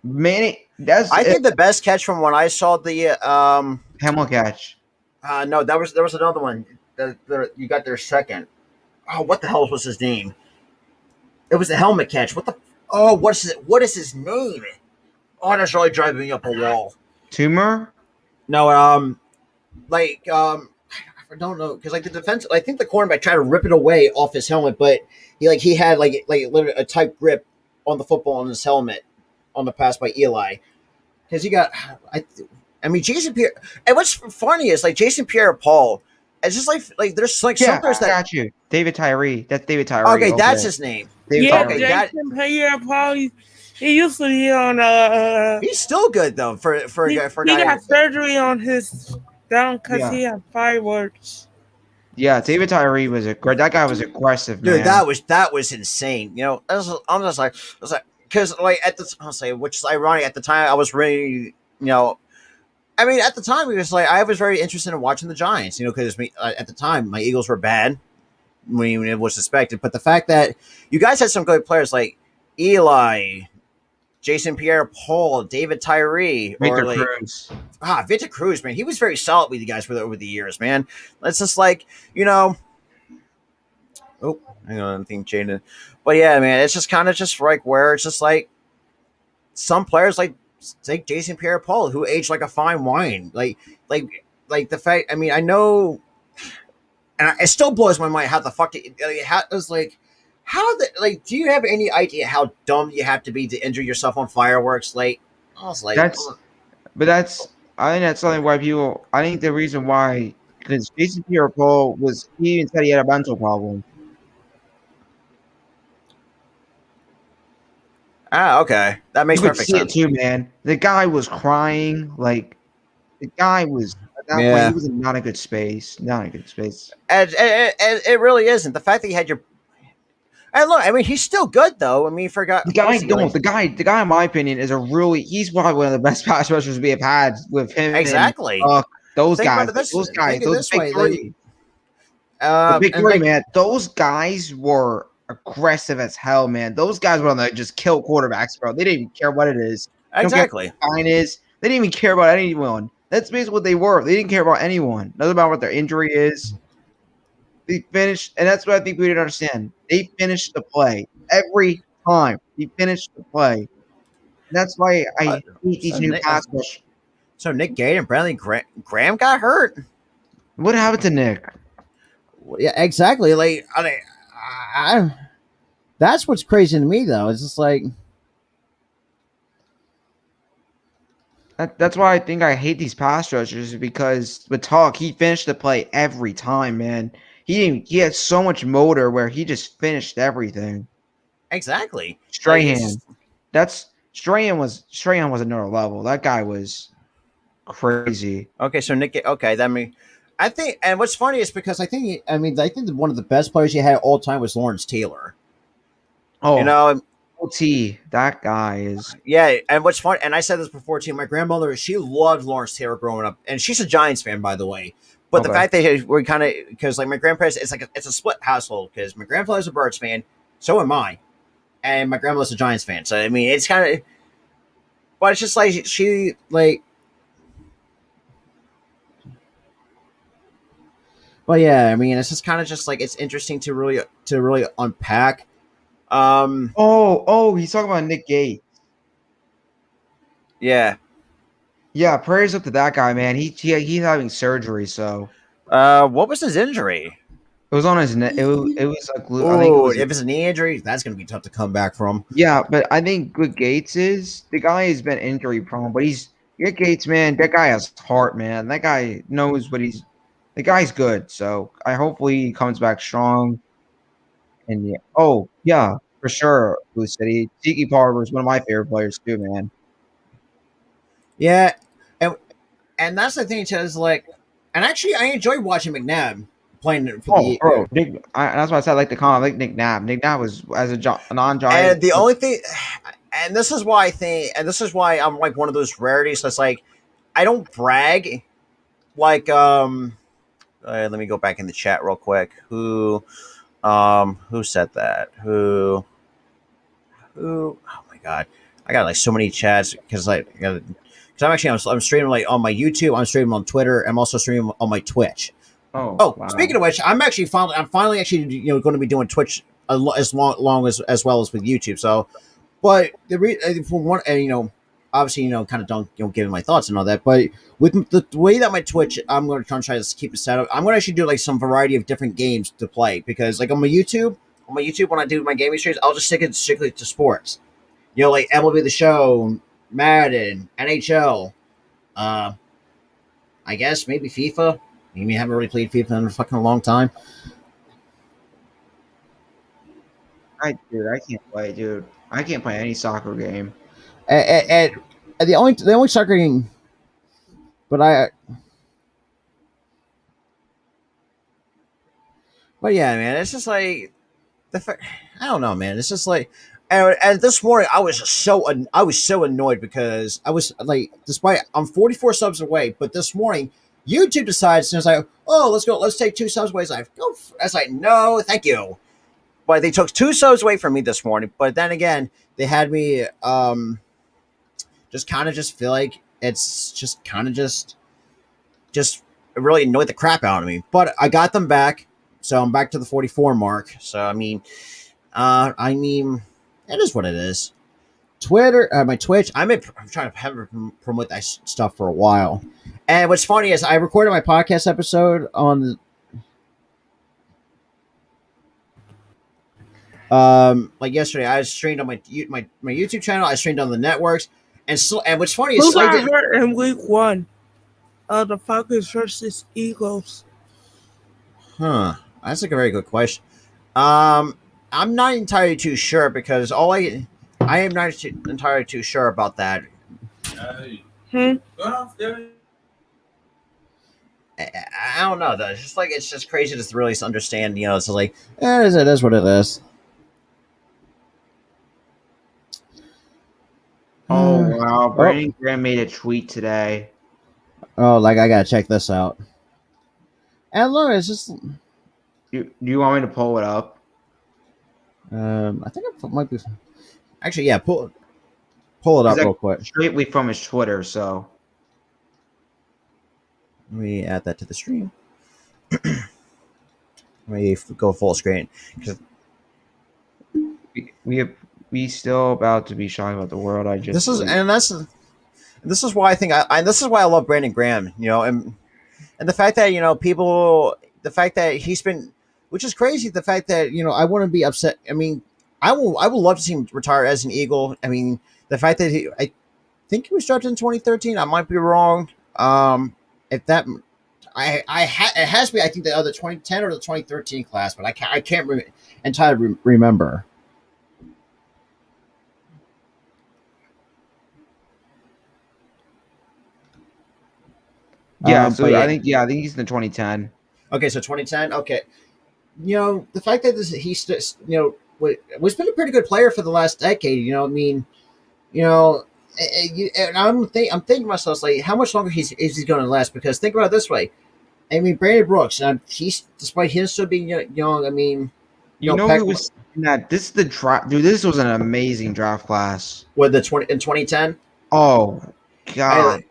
Manning. I think the best catch from when I saw the Hamill catch. No, there was another one. You got their second. Oh, what the hell was his name? It was the helmet catch. What is his name? Oh, that's really driving me up a wall. Tumor? No, I don't know because like the defense, I think the cornerback tried to rip it away off his helmet, but he had like literally a tight grip on the football on his helmet on the pass by Eli because he got. I mean, Jason Pierre. And what's funny is like Jason Pierre-Paul. It's just like there's like some players that got you. David Tyree. That's David Tyree. Okay, that's his name. Jason Pierre-Paul. He used to be on. He's still good though for a guy. He got surgery on his down because he had fireworks. Yeah, David Tyree was that guy was aggressive, man. Dude, that was insane. I'm just like, because like I'll say, which is ironic. At the time, I was really, I mean, at the time, it was like I was very interested in watching the Giants, because at the time my Eagles were bad when it was suspected. But the fact that you guys had some good players like Eli, Jason Pierre-Paul, David Tyree, Victor Cruz. Victor Cruz, man, he was very solid with you guys over the years, man. It's just like Oh, hang on, I think Jaden. But yeah, man, it's just kind of just like where it's just like some players like Jason Pierre-Paul who aged like a fine wine, like the fact. I mean, I know, and it still blows my mind how the fuck do you have any idea how dumb you have to be to injure yourself on fireworks? Like, I was like, I think that's something why people. I think the reason why because Jason Pierre-Paul he even said he had a mental problem. Okay, that makes perfect sense too, man. The guy was crying, like the guy was. At that point, he was in not a good space. Not a good space. And it really isn't. The fact that you had your. And look, I mean, he's still good though. I mean, the guy, in my opinion, he's probably one of the best pass rushers we have had with him. Exactly. And, those guys, the big three, man. Those guys were aggressive as hell, man. Those guys were on the just kill quarterbacks, bro. They didn't even care what it is. Exactly. They didn't even care about anyone. That's basically what they were. They didn't care about anyone. Nothing about what their injury is. They finished, and that's what I think we didn't understand. They finished the play every time. He finished the play. And that's why I hate these new pass rush. So Nick Gage and Bradley Graham got hurt. What happened to Nick? Yeah, exactly. Like, that's what's crazy to me, though. It's just like that's why I think I hate these pass rushers because with Talk, he finished the play every time, man. He had so much motor where he just finished everything. Exactly. Strahan. Strahan was another level. That guy was crazy. Okay, so Nick. Okay, I think, and what's funny is because I think one of the best players you had all time was Lawrence Taylor. Oh, OT, that guy is. Yeah, and what's funny, and I said this before too. My grandmother, she loved Lawrence Taylor growing up, and she's a Giants fan, by the way. But the fact that we're kind of because like my grandparents, it's a split household because my grandfather's a Birds fan, so am I, and my grandmother's a Giants fan. So I mean, it's kind of, but it's just like she like. But yeah, I mean, it's just kind of just like it's interesting to really unpack. Um, Oh, he's talking about Nick Gates. yeah. Yeah, prayers up to that guy, man. He's having surgery, so What was his injury? it was on his neck. It was like I think it Oh, was. if it's a knee injury, that's gonna be tough to come back from. Yeah, but I think what Gates is the guy has been injury prone, but Nick Gates, man. That guy has heart, man. That guy knows what he's. The guy's good, so I hopefully he comes back strong. And yeah, oh yeah, for sure, Blue City. Tiki Barber is one of my favorite players too, man. Yeah, and and that's the thing too is like, and actually, I enjoy watching McNabb playing for Oh, the. bro, that's why I said I like the con. I like Nick Nab. Nick Nab was as a non-giant. And the only thing, and this is why I think, and this is why I'm like one of those rarities that's like, I don't brag, like let me go back in the chat real quick. Who said that? Who? Oh my god, I got like so many chats because because I'm streaming like on my YouTube, I'm streaming on Twitter, I'm also streaming on my Twitch. Oh, Oh, wow. speaking of which, I'm finally actually going to be doing Twitch as long as well as with YouTube. So, but for one, and obviously kind of don't giving my thoughts and all that, but with the way that my Twitch, I'm going to try to keep it set up. I'm going to actually do like some variety of different games to play because like on my YouTube when I do my gaming streams, I'll just stick it strictly to sports. Like MLB The Show, Madden, NHL. I guess maybe FIFA. I mean, I haven't really played FIFA in a fucking long time. I can't play, dude. I can't play any soccer game. And the only soccer game, but yeah, man, it's just like I don't know, man. It's just like, and this morning I was just I was so annoyed because I was like, despite I'm 44 subs away, but this morning YouTube decides and it's like, oh, let's take 2 subs away. It's like, go. I was like, no, thank you. But they took 2 subs away from me this morning. But then again, they had me just kind of just feel like it's just kind of just it really annoyed the crap out of me. But I got them back, so I'm back to the 44 mark. So I mean, it is what it is. Twitter, my Twitch. I'm trying to promote that stuff for a while. And what's funny is I recorded my podcast episode on like yesterday. I streamed on my YouTube channel. I streamed on the networks, and what's funny is who got hurt in week 1 of the Falcons versus Eagles? Huh. That's like a very good question. I'm not entirely too sure because I am not entirely too sure about that. I don't know though. It's just crazy to really understand. It's like it is what it is. Oh wow, Brandon Graham made a tweet today. Oh, like I gotta check this out. And look, it's just. Do you want me to pull it up? I think it might be. Actually, yeah, pull it up real quick. Straightly from his Twitter, so. Let me add that to the stream. Let me go full screen. We still about to be shocked about the world. This is why I think this is why I love Brandon Graham. And the fact that the fact that he's been, which is crazy. The fact that I wouldn't be upset. I mean, I would love to see him retire as an Eagle. I mean, the fact that I think he was drafted in 2013. I might be wrong. If that, it has to be. I think the other 2010 or the 2013 class, but I can't entirely remember. Yeah, I think he's in the 2010. Okay, so 2010. Okay, the fact that he's was been a pretty good player for the last decade. I mean, and I'm thinking to myself like, how much longer is he going to last? Because think about it this way. I mean, Brandon Brooks. He's despite him still being young. I mean, who was in that? This is the draft, dude. This was an amazing draft class. With in 2010. Oh God.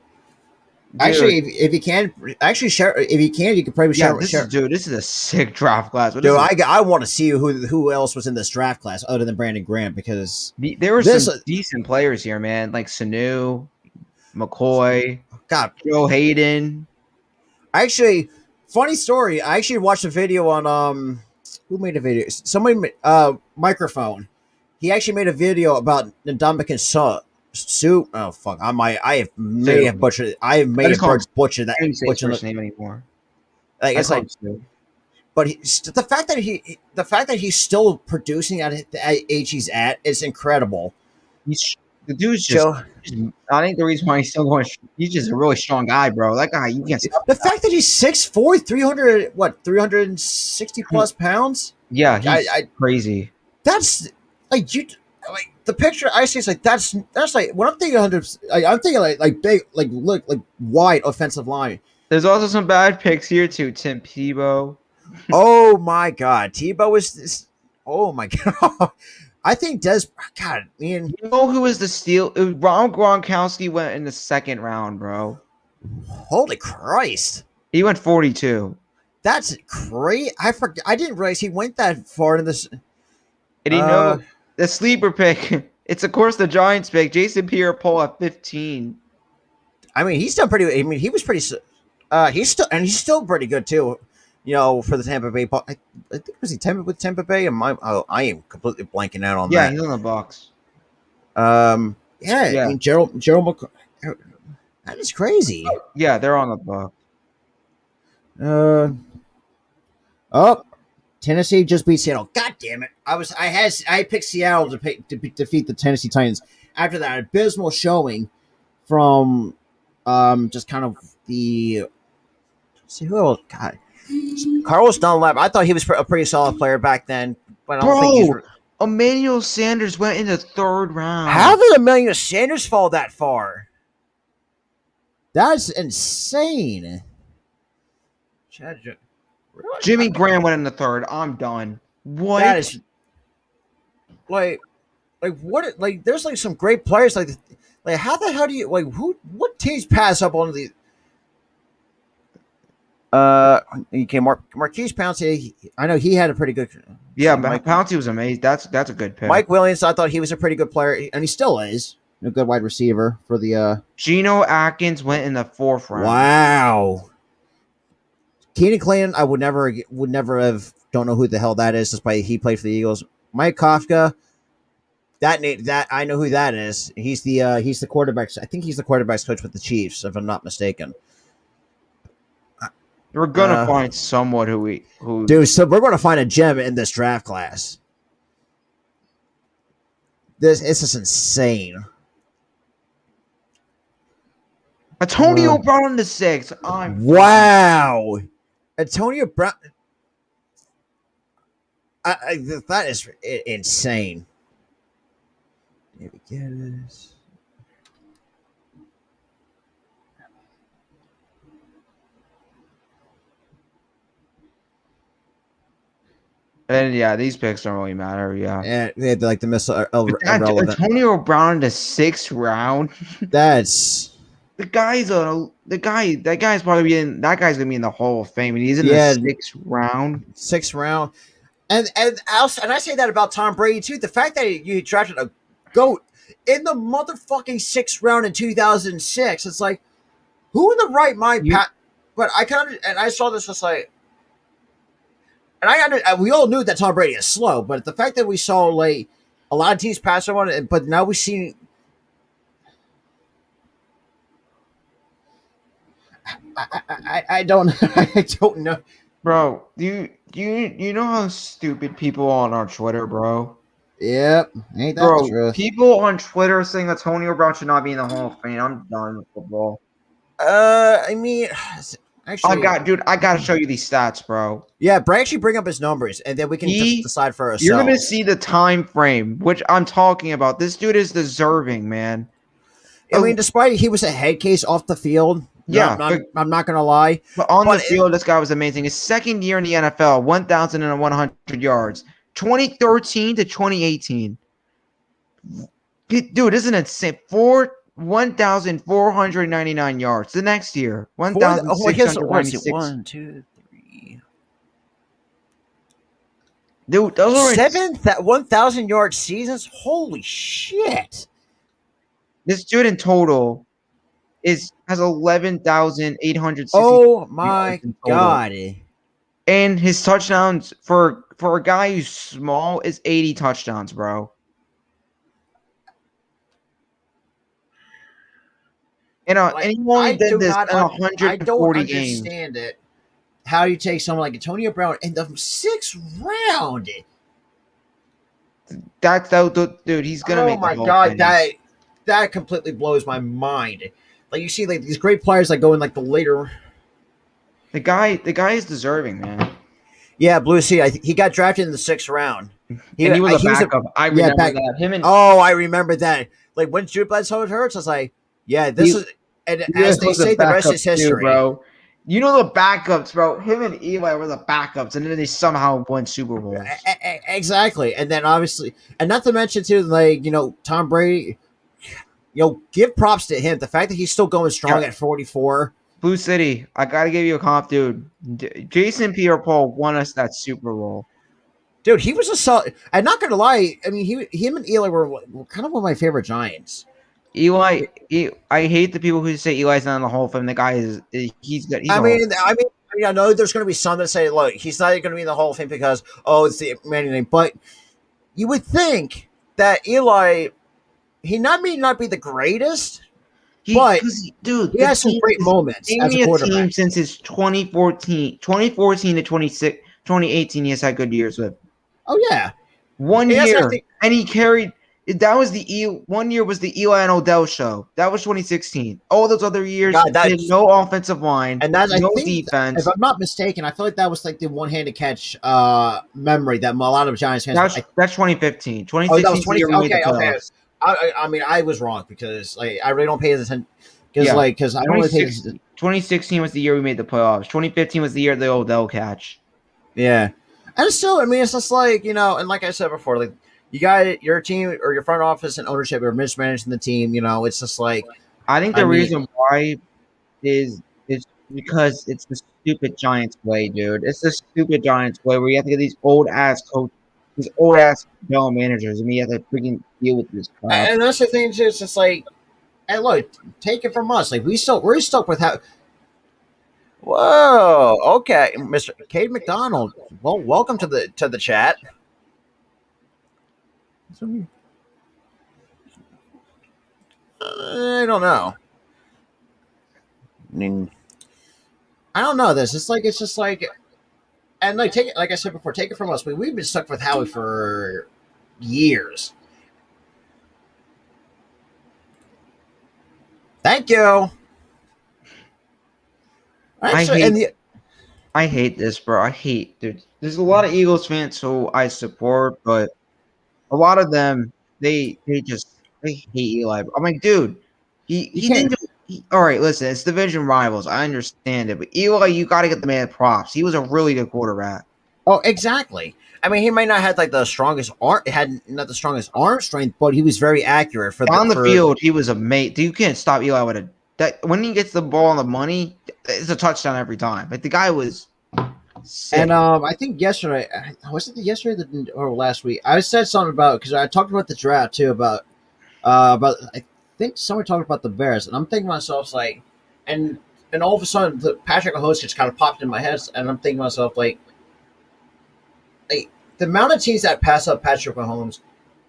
Actually, if you can, actually share. If you can, you could probably share. This is a sick draft class. Dude, I want to see who else was in this draft class other than Brandon Graham, because there were some decent players here, man. Like Sanu, McCoy, Joe Hayden. Actually, funny story. I actually watched a video on who made a video? Somebody microphone. He actually made a video about Ndamukong Suh. Oh fuck! I may have butchered that. I can't say his first name anymore. Like it's like, but the fact that he's still producing at the age he's at is incredible. The dude's just. I think the reason why he's still going. He's just a really strong guy, bro. That guy, you can't. The fact that he's 6'4", 360 plus pounds. Yeah, he's crazy. That's like the picture I see is like that's like when I'm thinking 100. I'm thinking like big, like wide offensive line. There's also some bad picks here too. Tim Tebow. Oh my God, Tebow is this. Oh my God. I think God, man. You know who was the steal? Ron Gronkowski went in the second round, bro. Holy Christ. He went 42. That's great. I forgot. I didn't realize he went that far in this. And you know the sleeper pick. It's of course the Giants pick. Jason Pierre-Paul at 15. I mean, he's done pretty. I mean, he was pretty. He's still pretty good too. You know, for the Tampa Bay. I think was he with Tampa Bay? I am completely blanking out on that. Yeah, he's on the Bucs. Yeah. I mean, Gerald McCoy. That is crazy. Yeah, they're on the Bucs. Tennessee just beat Seattle. God damn it! I picked Seattle to defeat the Tennessee Titans after that abysmal showing from just kind of the. Let's see who else? God. Carlos Dunlap. I thought he was a pretty solid player back then, but I don't think he's. Emmanuel Sanders went in the third round. How did Emmanuel Sanders fall that far? That's insane. Jimmy Graham went in the third. I'm done. What? That is like what? Like there's like some great players. Like how the hell do you what teams pass up on the? Marquise Pouncey. I know he had a pretty good. Yeah, Pouncey was amazing. That's a good pick. Mike Williams. I thought he was a pretty good player, and he still is a good wide receiver for the. Geno Atkins went in the fourth round. Wow. Keenan Clayton, I would never have. Don't know who the hell that is, despite he played for the Eagles. Mike Kafka. That I know who that is. He's the quarterback. I think he's the quarterback's coach with the Chiefs, if I'm not mistaken. We're gonna find someone who. Dude, so we're gonna find a gem in this draft class. This is insane. Antonio Brown in the sixth. Wow, Antonio Brown. That is insane. Here we get this. And yeah, these picks don't really matter. Yeah, and they had like the missile irrelevant. Antonio Brown in the sixth round. That's That guy's probably gonna be in the Hall of Fame, and he's in the sixth round. And I say that about Tom Brady too. The fact that you drafted a GOAT in the motherfucking sixth round in 2006, it's like, who in the right mind? But I kind of, and I saw this just like. And we all knew that Tom Brady is slow, but the fact that we saw like a lot of teams pass on it, but now we see. I don't know, bro. Do you know how stupid people are on our Twitter, bro? Yep, ain't that bro? The truth? People on Twitter saying Antonio Brown should not be in the Hall of Fame. I'm done with football. I mean. Actually, I gotta show you these stats, bro. Yeah, actually bring up his numbers, and then we can just decide for ourselves. You're gonna see the time frame, which I'm talking about. This dude is deserving, man. I mean, despite he was a head case off the field. Yeah, I'm not gonna lie. But on the field, this guy was amazing. His second year in the NFL, 1,100 yards, 2013 to 2018. Dude, isn't it insane? 1,499 yards. The next year, Let's see. 1,696. 1, 2, 3. Dude, those are 1,000-yard seasons. Holy shit! this dude in total has 11,860. Oh my god! And his touchdowns for a guy who's small is 80 touchdowns, bro. And he only did this in 140 I don't games. understand it. How do you take someone like Antonio Brown in the 6th round? Dude, he's gonna make. Oh my god, that completely blows my mind. Like you see, like these great players like go in like the later. The guy is deserving, man. Yeah, Blue Sea. He got drafted in the 6th round. And he was a backup. I remember that. Him and I remember that. Like when Drew Bledsoe hurts, I was like, yeah, this is. And as they say, the rest is history, too, bro. You know the backups, bro. Him and Eli were the backups, and then they somehow won Super Bowls. Exactly, and then obviously, and not to mention too, like Tom Brady. Give props to him. The fact that he's still going strong at 44. Blue City, I gotta give you a comp, dude. Jason Pierre-Paul won us that Super Bowl. Dude, he was a solid. I'm not gonna lie. I mean, him and Eli were kind of one of my favorite Giants. I hate the people who say Eli's not in the Hall of Fame. The guy he's good. I mean, I know there's going to be some that say, look, he's not going to be in the Hall of Fame because it's the Manning name. But you would think that Eli, he may not be the greatest, but dude, he has some great moments as a quarterback. Team since his 2014 to 2018, he has had good years with. Oh yeah, 1 year, and he carried. That was 1 year was the Eli and Odell show. That was 2016. All those other years, they had no offensive line, and that's no defense. If I'm not mistaken, I feel like that was like the one-handed catch memory that a lot of Giants fans. That's 2015. 2016. That was 2015. Okay. I mean, I was wrong because I really don't pay attention. Because I don't really pay attention. 2016 was the year we made the playoffs. 2015 was the year of the Odell catch. Yeah, and still, I mean, it's just like and like I said before, like. You got your team or your front office and ownership are mismanaging the team. It's just like I think the reason why is because it's the stupid Giants way, dude. It's the stupid Giants way where you have to get these old ass coaches, these old ass general managers, and you have to freaking deal with this crap. And that's the thing too. It's just like, hey, look, take it from us. Like we're stuck with how. Whoa, okay, Mr. Cade McDonald. Well, welcome to the chat. I don't know. I mean, I don't know this. It's just like, and like take it. Like I said before, take it from us. We've been stuck with Howie for years. Thank you. I hate this, bro. Dude. There's a lot of Eagles fans who I support, but a lot of them, they hate Eli. I'm like, dude, he didn't do. All right, listen, it's division rivals. I understand it, but Eli, you got to get the man props. He was a really good quarterback. Oh, exactly. I mean, he might not have like the strongest arm, arm strength, but he was very accurate on the field. He was amazing. You can't stop Eli with when he gets the ball on the money. It's a touchdown every time. Like the guy was. Sick. And I think yesterday, was it yesterday or last week? I said something about because I talked about the draft too about I think someone talked about the Bears, and I'm thinking to myself like, and all of a sudden the Patrick Mahomes just kind of popped in my head, and I'm thinking to myself like the amount of teams that pass up Patrick Mahomes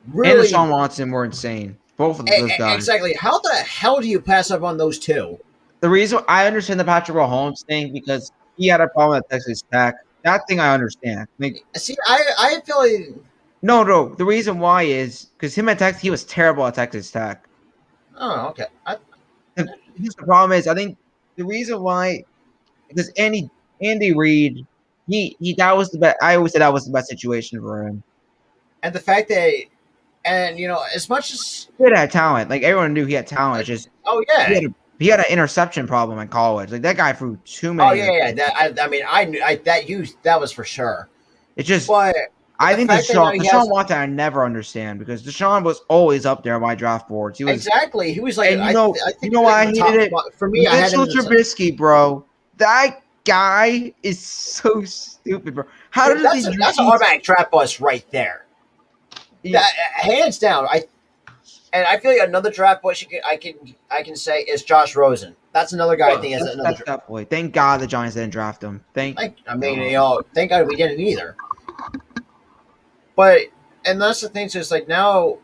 really. And Deshaun Watson were insane. Both of those guys. Exactly. How the hell do you pass up on those two? The reason I understand the Patrick Mahomes thing because. He had a problem at Texas Tech. That thing I understand. Like, see, I feel like no. The reason why is because him at Texas, he was terrible at Texas Tech. Oh, okay. The problem is, I think the reason why because Andy Reid, that was the best. I always said that was the best situation for him. And the fact that, as much as he had talent, like everyone knew he had talent. Just He had an interception problem in college. Like that guy threw too many. Oh yeah. That was for sure. It's just. But I think fact that now he has Deshaun Watson I never understand because Deshaun was always up there on my draft boards. He was exactly. He was like, and I think you know like why I in the top hated it? spot. For me, I had him Mitchell in the Trubisky, bro. That guy is so stupid, bro. How dude, did that's an automatic draft bust right there. That, hands down. I feel like another draft bust I can say is Josh Rosen. That's another guy I think is another. That's that boy. Thank God the Giants didn't draft him. I mean, thank God we didn't either. But and that's the thing. So it's like now,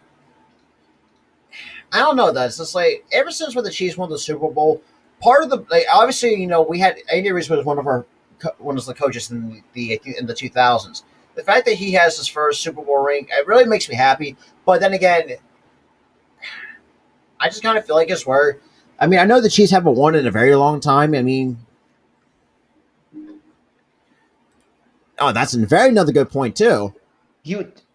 I don't know. That's just like ever since when the Chiefs won the Super Bowl, part of the like obviously we had Andy Reid was one of the coaches in the 2000s. The fact that he has his first Super Bowl ring, it really makes me happy. But then again, I just kind of feel like it's where. I mean, I know the Chiefs haven't won in a very long time. I mean, oh, that's another good point too.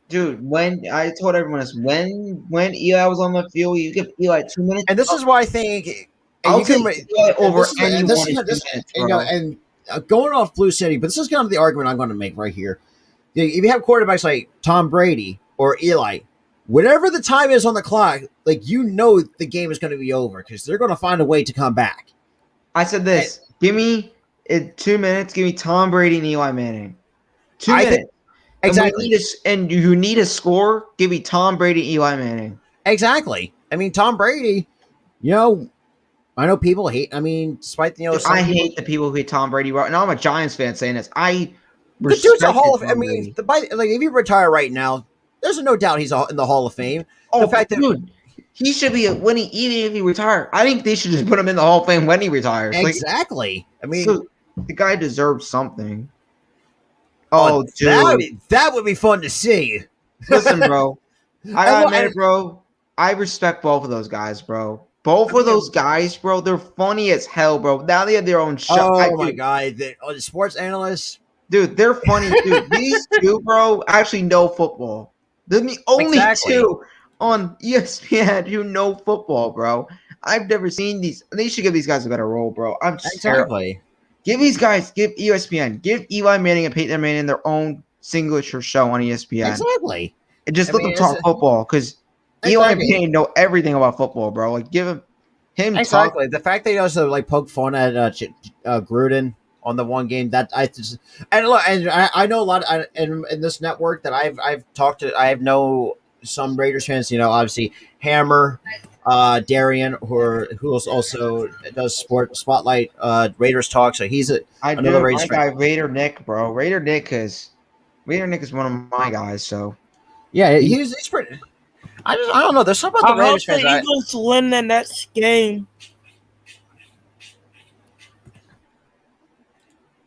Dude, when I told everyone this, when Eli was on the field, you give Eli 2 minutes. And this is why I think I'll take Eli over anyone in 2 minutes, bro. And going off Blue City, but this is kind of the argument I'm going to make right here. If you have quarterbacks like Tom Brady or Eli, whatever the time is on the clock, like the game is going to be over because they're going to find a way to come back. I said this: give me in 2 minutes, give me Tom Brady and Eli Manning. 2 minutes. Exactly. And you need a score, give me Tom Brady and Eli Manning. Exactly. I mean, Tom Brady, I know people hate. I mean, despite I hate the people who hate Tom Brady. And I'm a Giants fan saying this. The dude's a Hall of. I mean, if you retire right now, there's no doubt he's in the Hall of Fame. The fact that dude, he should be winning even if he retired. I think they should just put him in the Hall of Fame when he retires. Exactly. I mean, the guy deserves something. Oh, dude, that would be fun to see. Listen, bro, I gotta admit it, bro. I respect both of those guys, bro. Both of those guys, bro, they're funny as hell, bro. Now they have their own show. Oh my god, the sports analysts, dude, they're funny, dude. These two, bro, actually know football. They're the only two on ESPN who know football, bro. I've never seen these. They should give these guys a better role, bro. I'm exactly. Give ESPN, give Eli Manning and Peyton Manning their own signature show on ESPN. Exactly. And just let them talk football because Eli Manning know everything about football, bro. Like give him exactly. The fact that he also poke fun at Gruden on the one game that I know a lot in this network that I've talked to. I know some Raiders fans. Obviously Hammer. Darian, who also does Spotlight Raiders talk, so he's another Raiders guy. Raider Nick, bro. Raider Nick is one of my guys. So yeah, he's pretty. I don't know. There's something about the Raiders fans. The Eagles win the next game.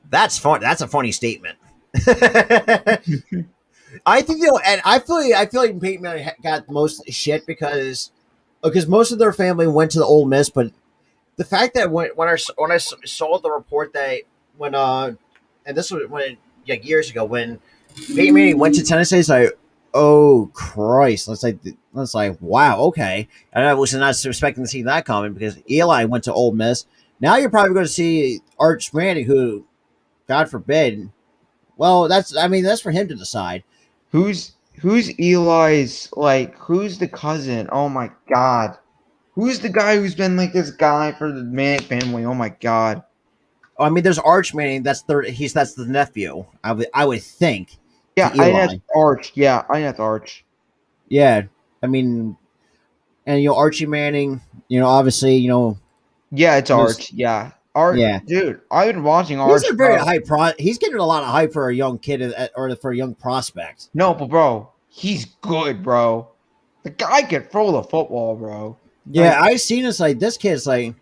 That's fun. That's a funny statement. I think and I feel like Peyton Manning got most shit because most of their family went to the Ole Miss, but the fact that when I saw the report that and this was years ago when Peyton Manning went to Tennessee, it's like, oh Christ, let's like wow, okay, and I was not expecting to see that coming because Eli went to Ole Miss. Now you're probably going to see Arch Manning, who, God forbid, well, that's for him to decide. Who's Eli's, who's the cousin? Oh my God. Who's the guy who's been like this guy for the Manning family? Oh my God. I mean, there's Arch Manning. That's the nephew. I would think. Yeah, I think that's Arch. Yeah, I think that's Arch. Yeah, I mean, and Archie Manning. Obviously, Yeah, it's Arch. Yeah. Arch, yeah, dude, I've been watching Arch. He's a very high he's getting a lot of hype for a young kid or for a young prospect. No, but bro, he's good, bro. The guy can throw the football, bro. Yeah, I've seen this. This kid's like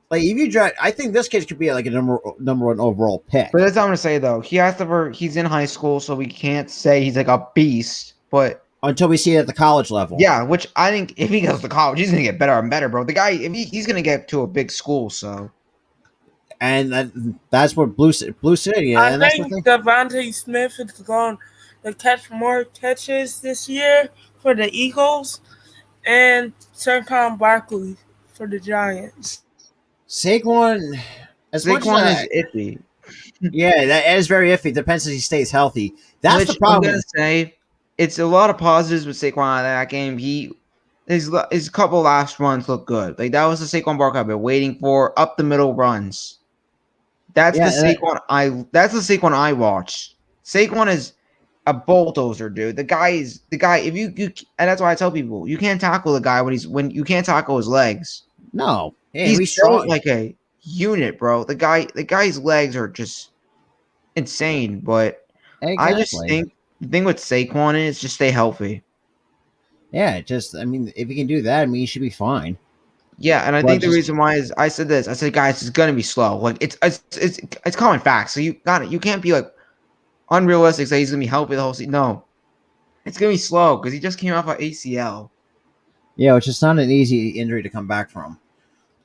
if you draft, I think this kid could be like a number one overall pick. But that's what I'm gonna say though. He's in high school, so we can't say he's like a beast. But until we see it at the college level, yeah. Which I think if he goes to college, he's gonna get better and better, bro. The guy, he's gonna get to a big school, so. And that's what Blue City. I think Devontae Smith is going to catch more catches this year for the Eagles, and Saquon Barkley for the Giants. Saquon is iffy. Yeah, that is very iffy. Depends if he stays healthy. That's the Which I'm problem. gonna say, it's a lot of positives with Saquon out of that game. His couple last runs look good. Like that was the Saquon Barkley I've been waiting for. Up the middle runs. Yeah, That's the Saquon I watched. Saquon is a bulldozer, dude. The guy. If you and that's why I tell people you can't tackle the guy when you can't tackle his legs. no. Yeah, He's he's built strong. like a unit, bro. The guy's legs are just insane. But I just Exactly. think the thing with Saquon is just stay healthy. Yeah, just I mean, if he can do that, I mean, he should be fine. Yeah, and I But think the just reason why is I said this. I said, guys, it's gonna be slow. Like it's common facts. So you got it. You can't be like unrealistic. Say he's gonna be healthy the whole season. No, it's gonna be slow because he just came off an ACL. yeah, which is not an easy injury to come back from.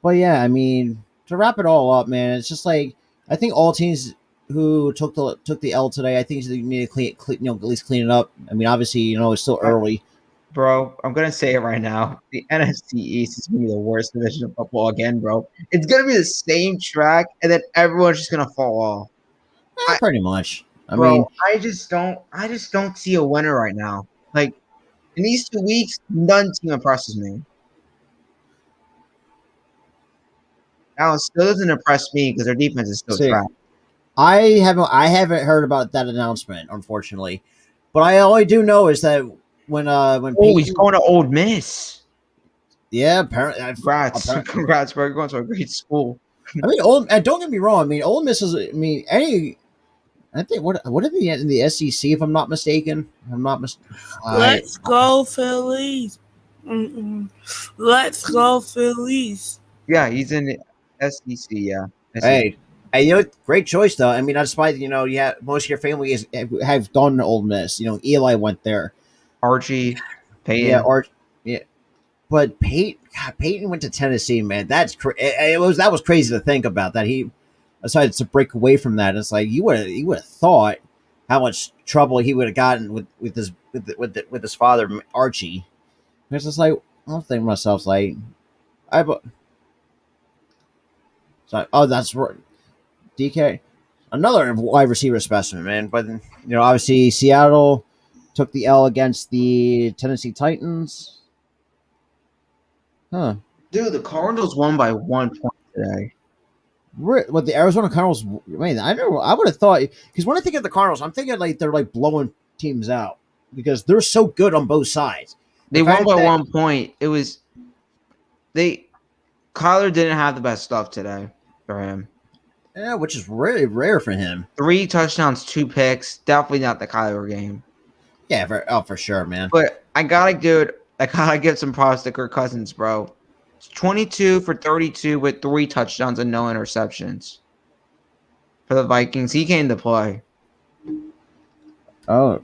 But yeah, I mean, to wrap it all up, man, it's just like I think all teams who took the L today, I think they need to clean, at least clean it up. I mean, obviously, it's still early. Bro, I'm gonna say it right now. The NFC East is gonna be the worst division of football again, bro. It's gonna be the same track, and then everyone's just gonna fall off. I, Pretty much. I mean, bro, I just don't see a winner right now. Like in these 2 weeks, none team impresses me. Now it still doesn't impress me because their defense is still see, trash. I haven't heard about that announcement, unfortunately. But I all I do know is that when Oh, he's Peyton, going to Old Miss. yeah, apparently, Congrats, congrats, bro. You're going to a great school. I mean, old. And don't get me wrong. I mean, Ole Miss is. I mean, any. I think what are the in the SEC if I'm not mistaken. If I'm not mistaken. Let's go, Phillies. Mm-mm. Let's go, Phillies. Yeah, he's in the SEC. Yeah, SEC. Hey, great choice though. I mean, despite yeah, most of your family have gone to Ole Miss. Eli went there. Archie, Yeah, Peyton. or yeah, but Peyton went to Tennessee. Man, that was crazy to think about that he decided to break away from that. It's like you would have thought how much trouble he would have gotten with his father Archie. It's just like I'm thinking to myself like I. So, oh, that's right. DK, another wide receiver specimen, man. But obviously Seattle took the L against the Tennessee Titans. Huh? Dude, the Cardinals won by 1 point today. What the Arizona Cardinals? Man, I know. I would have thought because when I think of the Cardinals, I'm thinking like they're like blowing teams out because they're so good on both sides. They won by 1 point. It was Kyler didn't have the best stuff today for him. Yeah, which is really rare for him. 3 touchdowns, 2 picks. Definitely not the Kyler game. Yeah, for sure, man. But I gotta give some props to Kirk Cousins, bro. It's 22 for 32 with 3 touchdowns and no interceptions for the Vikings. He came to play. Oh,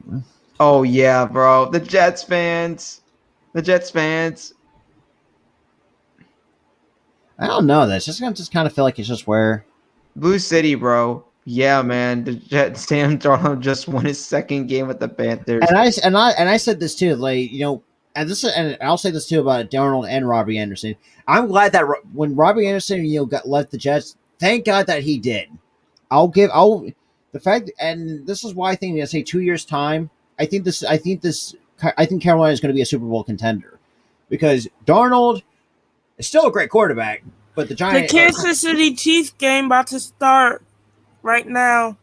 Oh yeah, bro. The Jets fans. I don't know. That's just kind of feel like it's just where. Blue City, bro. Yeah, man. The Jets. Sam Darnold just won his second game with the Panthers. And I said this too, like and I'll say this too about Darnold and Robbie Anderson. I'm glad that when Robbie Anderson got left the Jets, thank God that he did. The fact, and this is why I think I say 2 years time. I think Carolina is going to be a Super Bowl contender because Darnold is still a great quarterback, but the Kansas City Chiefs game about to start right now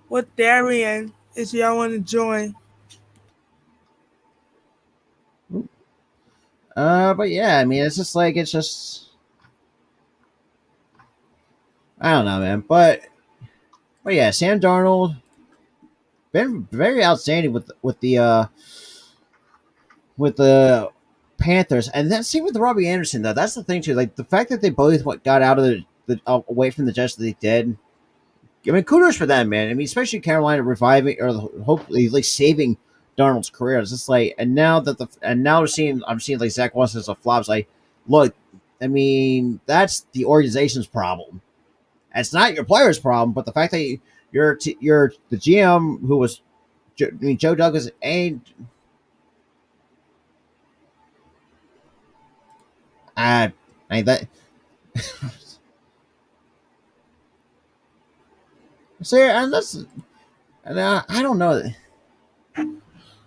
with Darian. If y'all want to join. But yeah, I mean, it's just I don't know, man. But yeah, Sam Darnold been very outstanding with the Panthers, and then same with Robbie Anderson though. That's the thing too. Like the fact that they both got out of the away from the Jets that they did. I mean, kudos for them, man. I mean, especially Carolina reviving or hopefully like saving Darnold's career. It's just like, and now I'm seeing like Zach Wilson as a flop. It's like, look, I mean, that's the organization's problem. It's not your player's problem, but the fact that you're the GM who was, Joe Douglas ain't. I that. So yeah, and I don't know.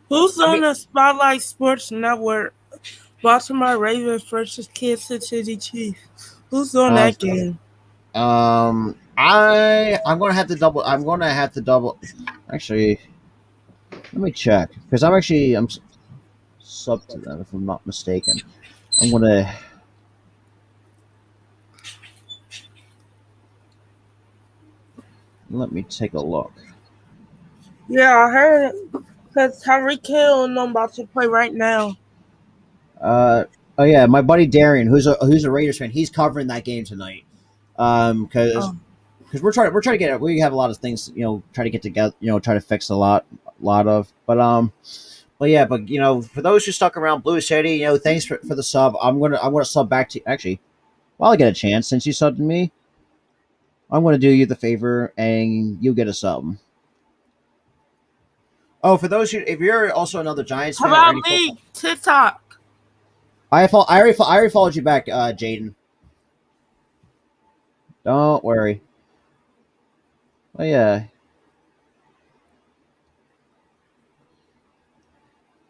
Who's on the Spotlight Sports Network? Baltimore Ravens versus Kansas City Chiefs. Who's on that game? I'm gonna have to double. Actually, let me check because I'm sub to them if I'm not mistaken. I'm gonna. Let me take a look. Yeah, I heard it. Because Tyreek Hill and I'm about to play right now. Oh yeah, my buddy Darian, who's a Raiders fan, he's covering that game tonight. Because we're trying to get it. We have a lot of things, try to get together, try to fix a lot of. But yeah, for those who stuck around Blue City, thanks for the sub. I'm gonna sub back to actually. While I get a chance, since you subbed to me, I'm gonna do you the favor and you get a sub. Oh, for those if you're also another Giants fan, how about me? TikTok. I already followed you back, Jaden. Don't worry. Oh yeah.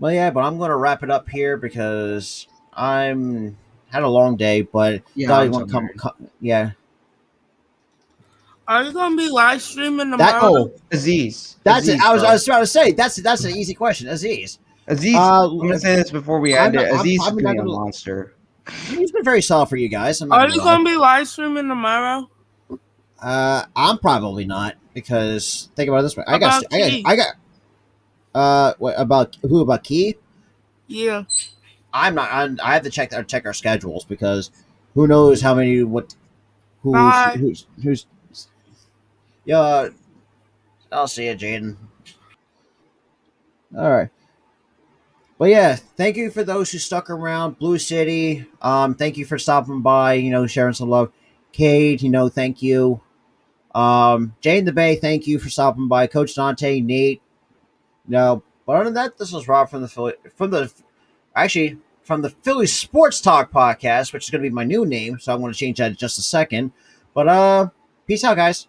Well, yeah, but I'm going to wrap it up here because I'm had a long day, but yeah, you want to come? Yeah. Are you going to be live streaming tomorrow? Aziz. That's Aziz, it. I was trying to say that's an easy question, Aziz. Aziz, I'm going to say this before we end it. Aziz is going to be a monster. He's been very solid for you guys. Are you going to be live streaming tomorrow? I'm probably not because think about it this way. I got. What about who? About Key? Yeah. I'm not. I have to check our schedules because who knows how many who's. Yeah. I'll see you, Jaden. All right. Well, yeah. Thank you for those who stuck around. Blue City. Thank you for stopping by. Sharing some love. Cade. Thank you. Jane the Bay. Thank you for stopping by. Coach Dante. Nate. No, but other than that, this was Rob from the Philly Sports Talk podcast, which is going to be my new name. So I'm going to change that in just a second. But peace out, guys.